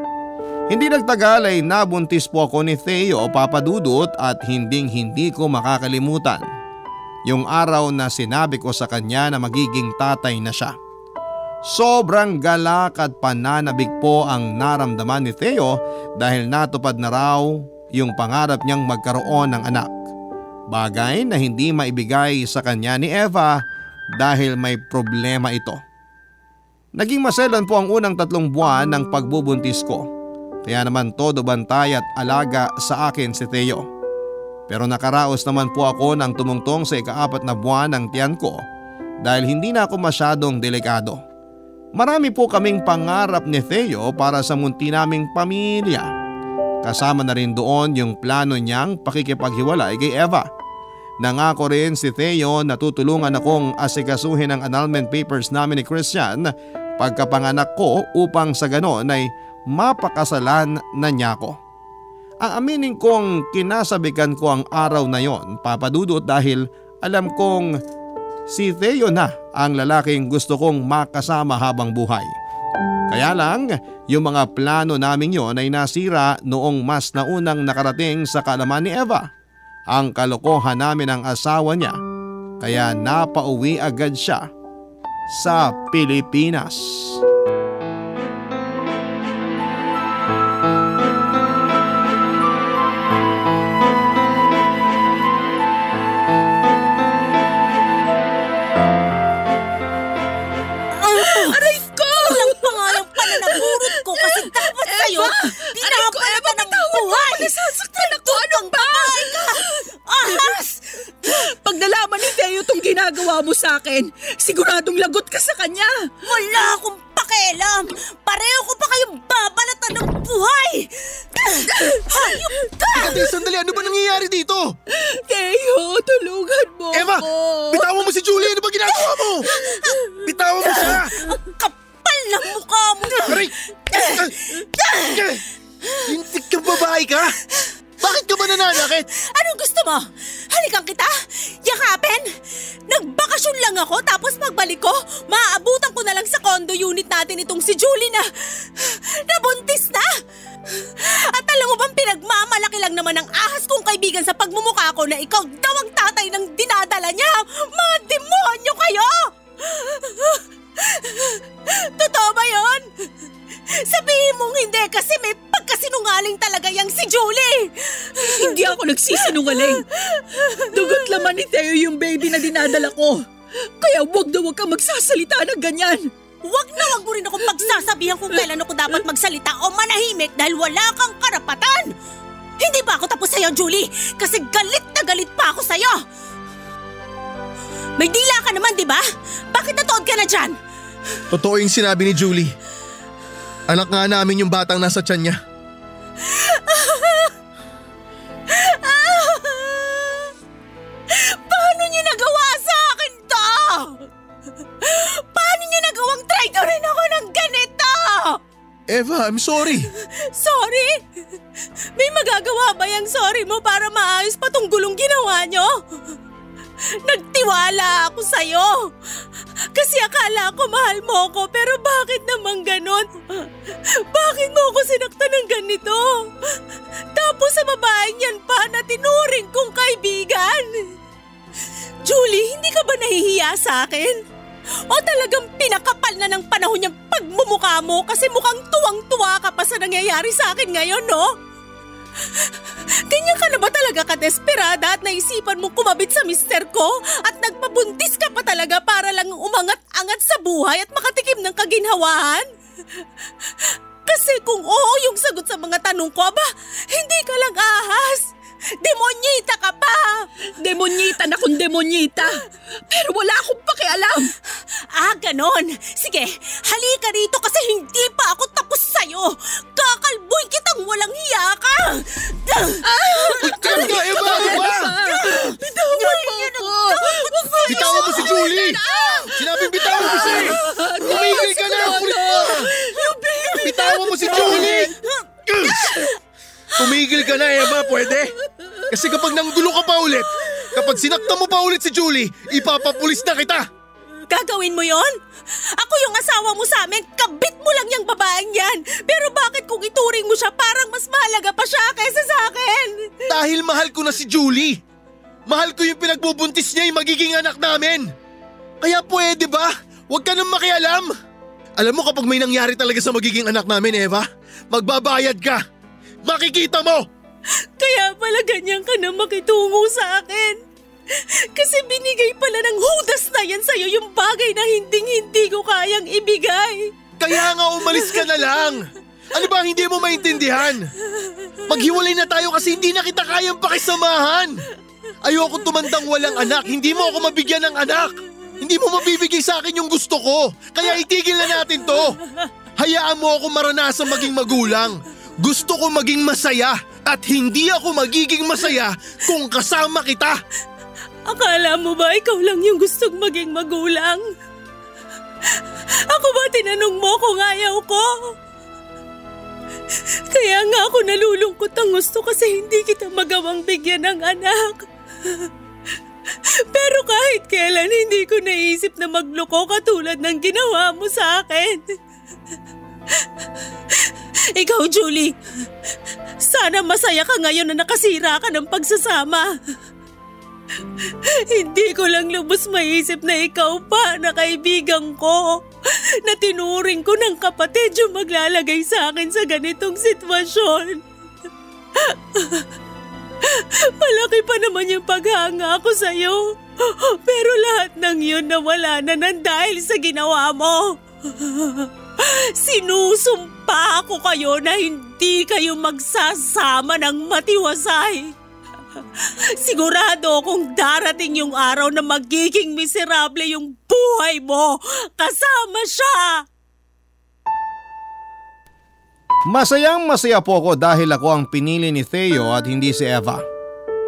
Hindi nagtagal ay nabuntis po ako ni Theo, papadudot, at hindi ko makakalimutan yung araw na sinabi ko sa kanya na magiging tatay na siya. Sobrang galak at pananabik po ang naramdaman ni Theo dahil natupad na raw yung pangarap niyang magkaroon ng anak. Bagay na hindi maibigay sa kanya ni Eva dahil may problema ito. Naging maselan po ang unang 3 buwan ng pagbubuntis ko. Kaya naman todo bantay at alaga sa akin si Theo. Pero nakaraos naman po ako ng tumungtong sa ika-4 na buwan ng tiyan ko dahil hindi na ako masyadong delikado. Marami po kaming pangarap ni Theo para sa munti naming pamilya. Kasama na rin doon yung plano niyang pakikipaghiwalay kay Eva. Nangako rin si Theo na tutulungan akong asikasuhin ang annulment papers namin ni Christian pagkapanganak ko upang sa ganon ay mapakasalan na niya ako. Aaminin kong kinasabikan ko ang araw na yon, papadudot, dahil alam kong si Theo na ang lalaking gusto kong makasama habang buhay. Kaya lang, yung mga plano namin yon ay nasira noong mas naunang nakarating sa kaalaman ni Eva ang kalokohan namin ng asawa niya, kaya napauwi agad siya sa Pilipinas. Aray ko! Walang pangalang pananaburot ko kasi dapat sa'yo pinapalitan ng buhay! Nasasaktan ako! Anong babae ka? Ahas! Pag nalaman ni Theo itong ginagawa mo sa akin, siguradong lagot ka sa kanya. Wala akong pakialam! Pareho ko pa kayong babalatan ng buhay! Hayop ka! Ate, sandali, ano ba nangyayari dito? Teo, tulungan mo Eva, ako. bitawan mo si Julie! Ano ba ginagawa mo? Bitawan mo siya! Ang kapal ng mukha mo! Aray! Hindi ka babae ka? Bakit ka ba nananakit? Anong gusto mo? Halikan kita? Yakapin? Nagbakasyon lang ako tapos pagbalik ko, maaabutan ko na lang sa condo unit natin itong si Julie na nabuntis na. At alam mo bang pinagmamalaki lang naman ng ahas kong kaibigan sa pagmumukha ko na ikaw daw ang tatay ng dinadala niya. Mga demonyo kayo! Totoo ba yun? Sabihin mong hindi kasi may pagkasinungaling talaga yang si Julie. Hindi ako nagsisinungaling. Dugot laman ni Teo yung baby na dinadala ko. Kaya wag na wag kang magsasalita ng ganyan. Wag na wag mo rin akong pagsasabihan kung kailan ako dapat magsalita o manahimik dahil wala kang karapatan. Hindi pa ako tapos sa'yo, Julie, kasi galit na galit pa ako sa'yo. May dila ka naman, di ba? Bakit natuod ka na dyan? Totoo yung sinabi ni Julie. Anak nga namin yung batang nasa tiyan niya. Paano niyo nagawa sa akin to? Paano niyo nagawang try to rin ako ng ganito? Eva, I'm sorry. Sorry? May magagawa ba yung sorry mo para maayos pa tong gulong ginawa niyo? Nagtiwala ako sa'yo. Kasi akala ko mahal mo ko, pero bakit naman ganon? Bakit mo ako sinaktan ng ganito? Tapos sa babaeng yan pa na tinuring kong kaibigan. Julie, hindi ka ba nahihiya sa akin? O talagang pinakapal na ng panahon yung pagmumukha mo kasi mukhang tuwang-tuwa ka pa sa nangyayari sa akin ngayon, no? Ganyan ka na ba talaga kadesperada at naisipan mong kumabit sa mister ko? At nagpabuntis ka pa talaga para lang umangat-angat sa buhay at makatikim ng kaginhawahan? Kasi kung oo yung sagot sa mga tanong ko, aba, hindi ka lang ahas. Demonyita ka pa! Demonyita na kung demonyita. Pero wala akong pakialam. Ah, ganon. Sige, halika rito kasi hindi pa ako tapos sa'yo. Kakalboy kitang walang hiya ka! Karga, Eva, ano ba? Bitawan mo ako. Bitawan mo si Julie! Sinabing bitawan mo siya! Tumigil ka na! Kulit mo! Bitawan mo si Julie! Tumigil ka na, Eva, pwede? Kasi kapag nanggulo ka pa ulit, kapag sinakta mo pa ulit si Julie, ipapapulis na kita! Gagawin mo yon? Ako yung asawa mo sa amin, kabit mo lang yung babaeng yan. Pero bakit kung ituring mo siya parang mas mahalaga pa siya kaysa sa akin? Dahil mahal ko na si Julie. Mahal ko yung pinagbubuntis niya yung magiging anak namin. Kaya pwede ba? Huwag ka nang makialam. Alam mo kapag may nangyari talaga sa magiging anak namin, Eva, magbabayad ka. Makikita mo! Kaya pala ganyan ka na makitungo sa akin. Kasi binigay pala ng hudas na yan sa'yo yung bagay na hindi ko kayang ibigay. Kaya nga umalis ka na lang. Ano ba hindi mo maintindihan? Maghiwalay na tayo kasi hindi na kita kayang pakisamahan. Ayoko tumandang walang anak, hindi mo ako mabigyan ng anak. Hindi mo mabibigay sa akin yung gusto ko. Kaya itigil na natin to. Hayaan mo ako maranasan maging magulang. Gusto ko maging masaya at hindi ako magiging masaya kung kasama kita. Akala mo ba ikaw lang yung gustong maging magulang? Ako ba tinanong mo kung ayaw ko? Kaya nga ako nalulungkot ang gusto kasi hindi kita magawang bigyan ng anak. Pero kahit kailan hindi ko naisip na magloko katulad ng ginawa mo sa akin. Ikaw, Julie, sana masaya ka ngayon na nakasira ka ng pagsasama. Hindi ko lang lubos maisip na ikaw pa na kaibigan ko, na tinuring ko ng kapatid yung maglalagay sa akin sa ganitong sitwasyon. Malaki pa naman yung paghanga ko sa'yo, pero lahat ng yun nawala na nang dahil sa ginawa mo. Sinusumpa ko kayo na hindi kayo magsasama ng matiwasay. Sigurado akong darating yung araw na magiging miserable yung buhay mo kasama siya. Masayang-masaya po ko dahil ako ang pinili ni Theo at hindi si Eva.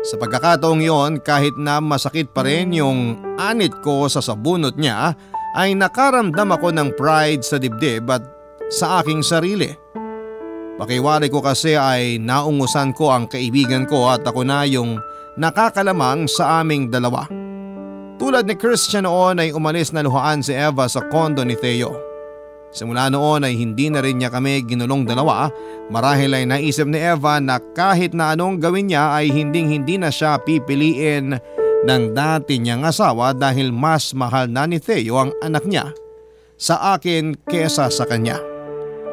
Sa pagkakataong yon, kahit na masakit pa rin yung anit ko sa sabunot niya, ay nakaramdam ako ng pride sa dibdib at sa aking sarili. Pakiwari ko kasi ay naungusan ko ang kaibigan ko at ako na yung nakakalamang sa aming dalawa. Tulad ni Christian noon ay umalis na luhaan si Eva sa kondo ni Theo. Simula noon ay hindi na rin niya kami ginulong dalawa, marahil ay naisip ni Eva na kahit na anong gawin niya ay hindi na siya pipiliin ng dati niyang asawa dahil mas mahal na ni Theo ang anak niya sa akin kesa sa kanya.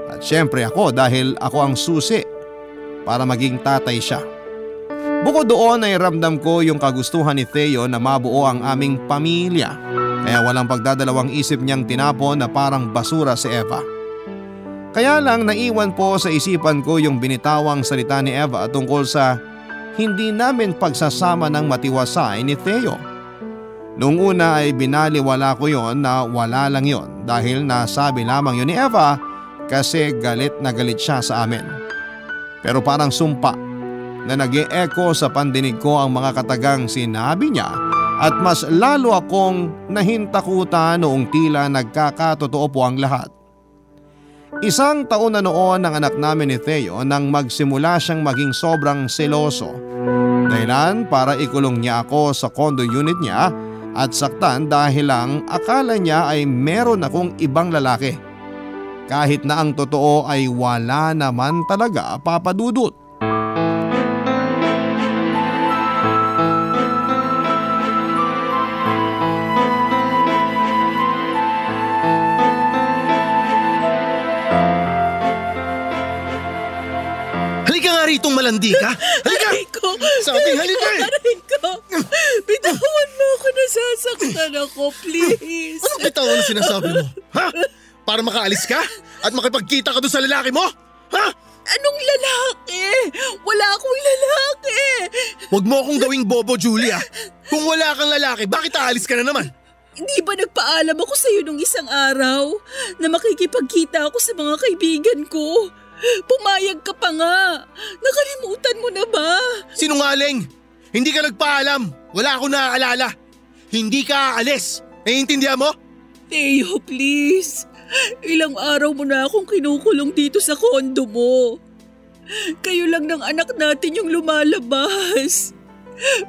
At syempre ako dahil ako ang susi para maging tatay siya. Bukod doon ay ramdam ko yung kagustuhan ni Theo na mabuo ang aming pamilya. Kaya walang pagdadalawang isip niyang tinapon na parang basura si Eva. Kaya lang naiwan po sa isipan ko yung binitawang salita ni Eva tungkol sa hindi namin pagsasama ng matiwasay ni Theo. Noong una ay binaliwala ko yon na wala lang yon dahil nasabi lamang yun ni Eva kasi galit na galit siya sa amin. Pero parang sumpa na nag-e-echo sa pandinig ko ang mga katagang sinabi niya. At mas lalo akong nahintakutan noong tila nagkakatotoo po ang lahat. Isang taon na noon ang anak namin ni Theo nang magsimula siyang maging sobrang seloso. Dahilan para ikulong niya ako sa condo unit niya at saktan dahil lang akala niya ay meron akong ibang lalaki. Kahit na ang totoo ay wala naman talaga, Papa Dudut. Itong malandi ka? Halika! Aray ko! Sabi halika eh! Aray ko! Bitawan mo ako, nasasaktan ako, please! Anong bitawan na sinasabi mo? Ha? Para makaalis ka? At makipagkita ka doon sa lalaki mo? Ha? Anong lalaki? Wala akong lalaki! Huwag mo akong gawing bobo, Julia. Kung wala kang lalaki, bakit aalis ka na naman? Hindi ba nagpaalam ako sa'yo nung isang araw na makikipagkita ako sa mga kaibigan ko? Pumayag ka pa nga. Nakalimutan mo na ba? Sinungaling! Hindi ka nagpaalam. Wala akong naaalala. Hindi ka aalis. Naiintindihan mo? Theo, please. Ilang araw mo na akong kinukulong dito sa kondo mo. Kayo lang ng anak natin yung lumalabas.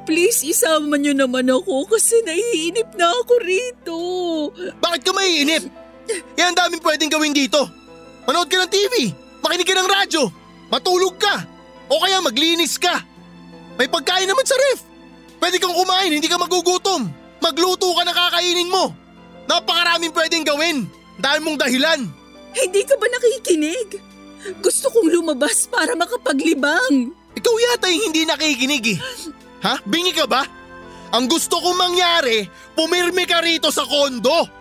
Please, isama niyo naman ako kasi naiinip na ako rito. Bakit ka maiinip? Ang daming pwedeng gawin dito. Manood ka ng TV. Makinig ka ng radyo, matulog ka, o kaya maglinis ka. May pagkain naman sa ref. Pwede kang kumain, hindi ka magugutom. Magluto ka na kakainin mo. Napakaraming pwedeng gawin. Dahil mong dahilan. Hindi ka ba nakikinig? Gusto kong lumabas para makapaglibang. Ikaw yata yung hindi nakikinig eh. Ha? Bingi ka ba? Ang gusto kong mangyari, pumirmi ka rito sa kondo.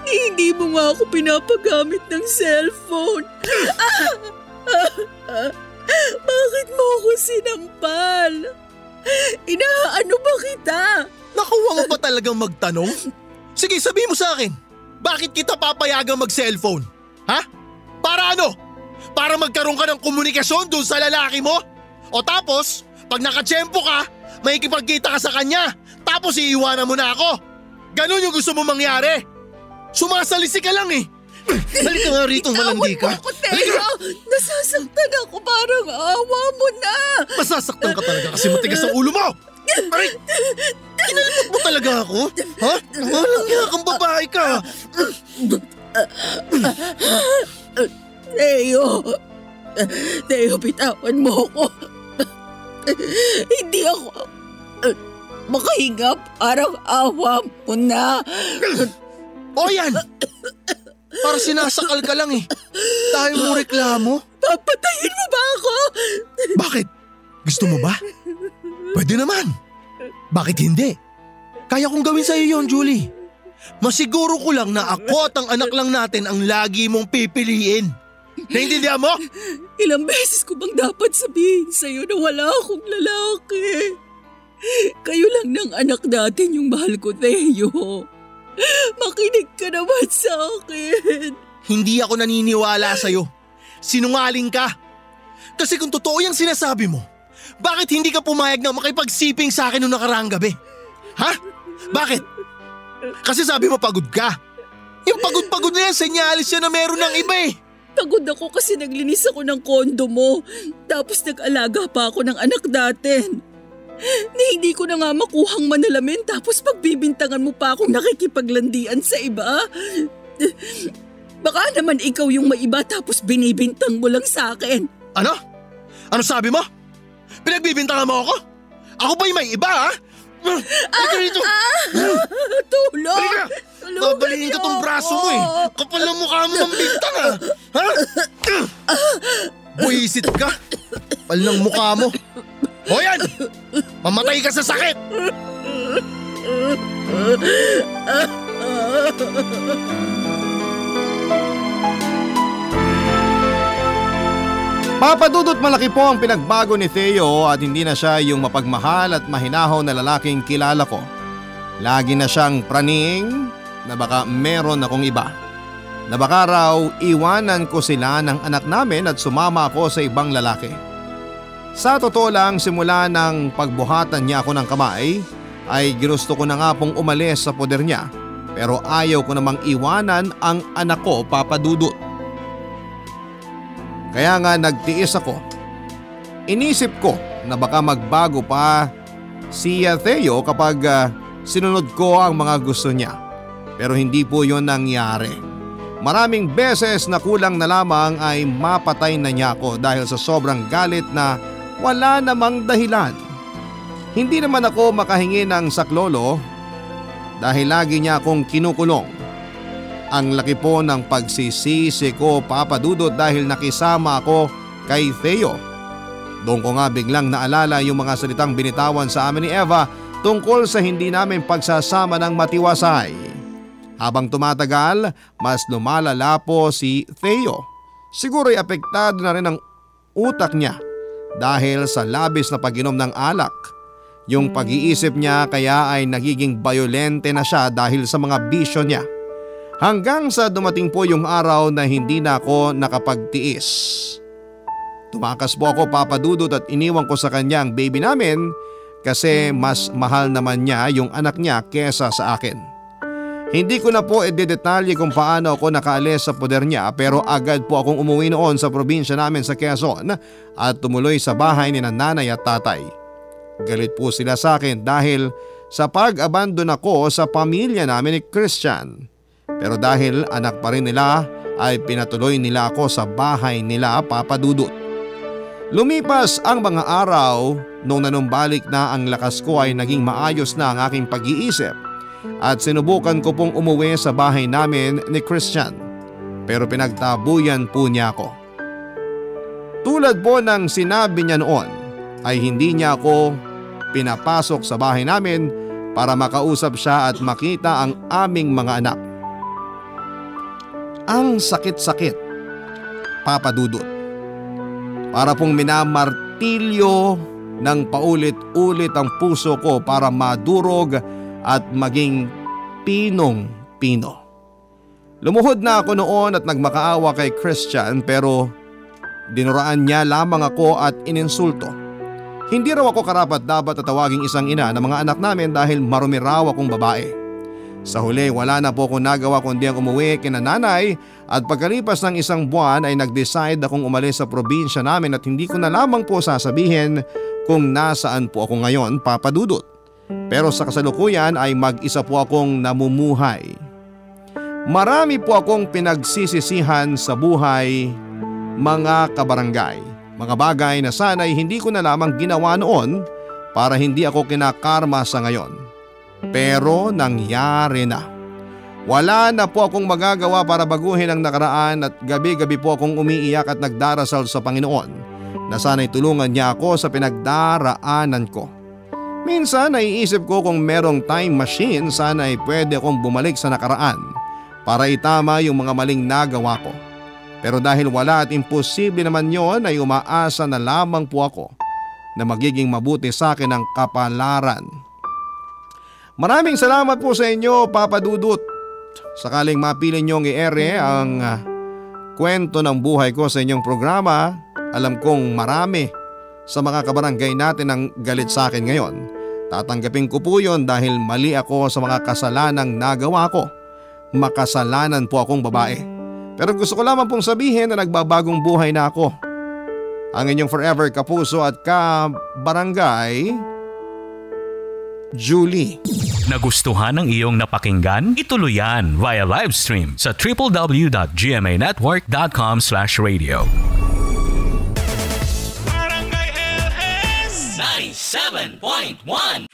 Hindi mo nga ako pinapagamit ng cellphone. Bakit mo ako sinampal? Inaano ba kita? Nakuha mo ba talagang magtanong? Sige, sabihin mo sa akin. Bakit kita papayagang mag-cellphone? Ha? Para ano? Para magkaroon ka ng komunikasyon doon sa lalaki mo? O tapos, pag nakatsyempo ka, makikipagkita ka sa kanya. Tapos iiwanan mo na ako. Ganon yung gusto mo mangyari. Sumasalisi ka lang eh. Halika nga rito, malandi ka. Bitawan mo ako, Theo. Nasasaktan ako, parang awa mo na. Masasaktan ka talaga kasi matigas ang ulo mo. Aray! Kinalimot mo talaga ako? Ha? Walang niya kang babae ka. Theo, bitawan mo ako. Hindi ako makahinga, parang awa mo na. O yan! Para sinasakal ka lang eh. Dahil mo reklamo. Papatayin mo ba ako? Bakit? Gusto mo ba? Pwede naman. Bakit hindi? Kaya kong gawin sa'yo yon, Julie. Masiguro ko lang na ako at ang anak lang natin ang lagi mong pipiliin. Naintindihan mo? Ilang beses ko bang dapat sabihin sa'yo na wala akong lalaki? Kayo lang ng anak natin yung mahal ko, Theo. Makinig ka naman sa akin. Hindi ako naniniwala sa'yo. Sinungaling ka. Kasi kung totoo yung sinasabi mo, bakit hindi ka pumayag na makipagsiping sa akin noong nakaraang gabi? Ha? Bakit? Kasi sabi mo pagod ka. Yung pagod-pagod na yan, senyalis yan na meron ng iba eh. Pagod ako kasi naglinis ako ng kondo mo. Tapos nag-alaga pa ako ng anak natin. Hindi ko na nga makuhang manalamin tapos pagbibintangan mo pa akong nakikipaglandian sa iba. Baka naman ikaw yung may iba tapos binibintang mo lang sa akin. Ano? Ano sabi mo? Pinagbibintangan mo ako? Ako ba yung may iba ha? Halika rito! Tulong! Halika! Babalihin ka tong braso mo eh. Kapal ng mukha mo ng bintang ha? Ha? Buwisit ka? Kapal ng mukha mo. O yan! Mamatay ka sa sakit! Papa Dudut, malaki po ang pinagbago ni Theo at hindi na siya yung mapagmahal at mahinahaw na lalaking kilala ko. Lagi na siyang praning na baka meron akong iba. Na baka raw iwanan ko sila ng anak namin at sumama ako sa ibang lalaki. Sa totoo lang, simula ng pagbuhatan niya ako ng kamay ay ginusto ko na nga pong umalis sa poder niya, pero ayaw ko namang iwanan ang anak ko, Papa Dudut. Kaya nga nagtiis ako. Inisip ko na baka magbago pa si Theo kapag sinunod ko ang mga gusto niya. Pero hindi po yun nangyari. Maraming beses na kulang na lamang ay mapatay na niya ako dahil sa sobrang galit na wala namang dahilan. Hindi naman ako makahingi ng saklolo dahil lagi niya akong kinukulong. Ang laki po ng pagsisisi ko, Papa Dudut, dahil nakisama ako kay Theo. Doon ko nga biglang naalala yung mga salitang binitawan sa amin ni Eva tungkol sa hindi namin pagsasama ng matiwasay. Habang tumatagal, mas lumalala po si Theo. Siguro'y apektado na rin ang utak niya dahil sa labis na pag-inom ng alak. Yung pag-iisip niya kaya ay nagiging bayolente na siya dahil sa mga bisyo niya. Hanggang sa dumating po yung araw na hindi na ako nakapagtiis. Tumakas po ako, Papa Dudut, at iniwan ko sa kanya ang baby namin kasi mas mahal naman niya yung anak niya kesa sa akin. Hindi ko na po i-detalye kung paano ako nakaalis sa poder niya, pero agad po akong umuwi noon sa probinsya namin sa Quezon at tumuloy sa bahay ni nanay at tatay. Galit po sila sa akin dahil sa pag-abandon ako sa pamilya namin ni Christian. Pero dahil anak pa rin nila ay pinatuloy nila ako sa bahay nila, Papa Dudut. Lumipas ang mga araw, nung nanumbalik na ang lakas ko ay naging maayos na ang aking pag-iisip at sinubukan ko pong umuwi sa bahay namin ni Christian. Pero pinagtabuyan po niya ako. Tulad po ng sinabi niya noon ay hindi niya ako pinapasok sa bahay namin para makausap siya at makita ang aming mga anak. Ang sakit-sakit, Papa Dudut. Para pong minamartilyo ng paulit-ulit ang puso ko para madurog at maging pinong-pino. Lumuhod na ako noon at nagmakaawa kay Christian pero dinuraan niya lamang ako at ininsulto. Hindi raw ako karapat-dapat na tawaging isang ina ng mga anak namin dahil marumi raw akong babae. Sa huli, wala na po akong nagawa kundi ang umuwi kina nanay at pagkalipas ng isang buwan ay nag-decide akong umalis sa probinsya namin at hindi ko na lamang po sasabihin kung nasaan po ako ngayon, Papa Dudut. Pero sa kasalukuyan ay mag-isa po akong namumuhay. Marami po akong pinagsisisihan sa buhay, mga kabarangay. Mga bagay na sana'y hindi ko na lamang ginawa noon para hindi ako kinakarma sa ngayon. Pero nangyari na. Wala na po akong magagawa para baguhin ang nakaraan at gabi-gabi po akong umiiyak at nagdarasal sa Panginoon na sana'y tulungan niya ako sa pinagdaraanan ko. Minsan naiisip ko kung merong time machine sana'y pwede akong bumalik sa nakaraan para itama yung mga maling nagawa ko. Pero dahil wala at imposible naman yon ay umaasa na lamang po ako na magiging mabuti sa akin ang kapalaran. Maraming salamat po sa inyo, Papa Dudut. Sakaling mapili niyong i-ere ang kwento ng buhay ko sa inyong programa. Alam kong marami sa mga kabarangay natin ang galit sa akin ngayon. Tatanggapin ko po yun dahil mali ako sa mga kasalanang nagawa ko. Makasalanan po akong babae. Pero gusto ko lamang pong sabihin na nagbabagong buhay na ako. Ang inyong forever kapuso at kabarangay, Julie. Nagustuhan ng iyong napakinggan? Ituloy yan via live stream sa www.gmanetwork.com/radio. Barangay LS 97.1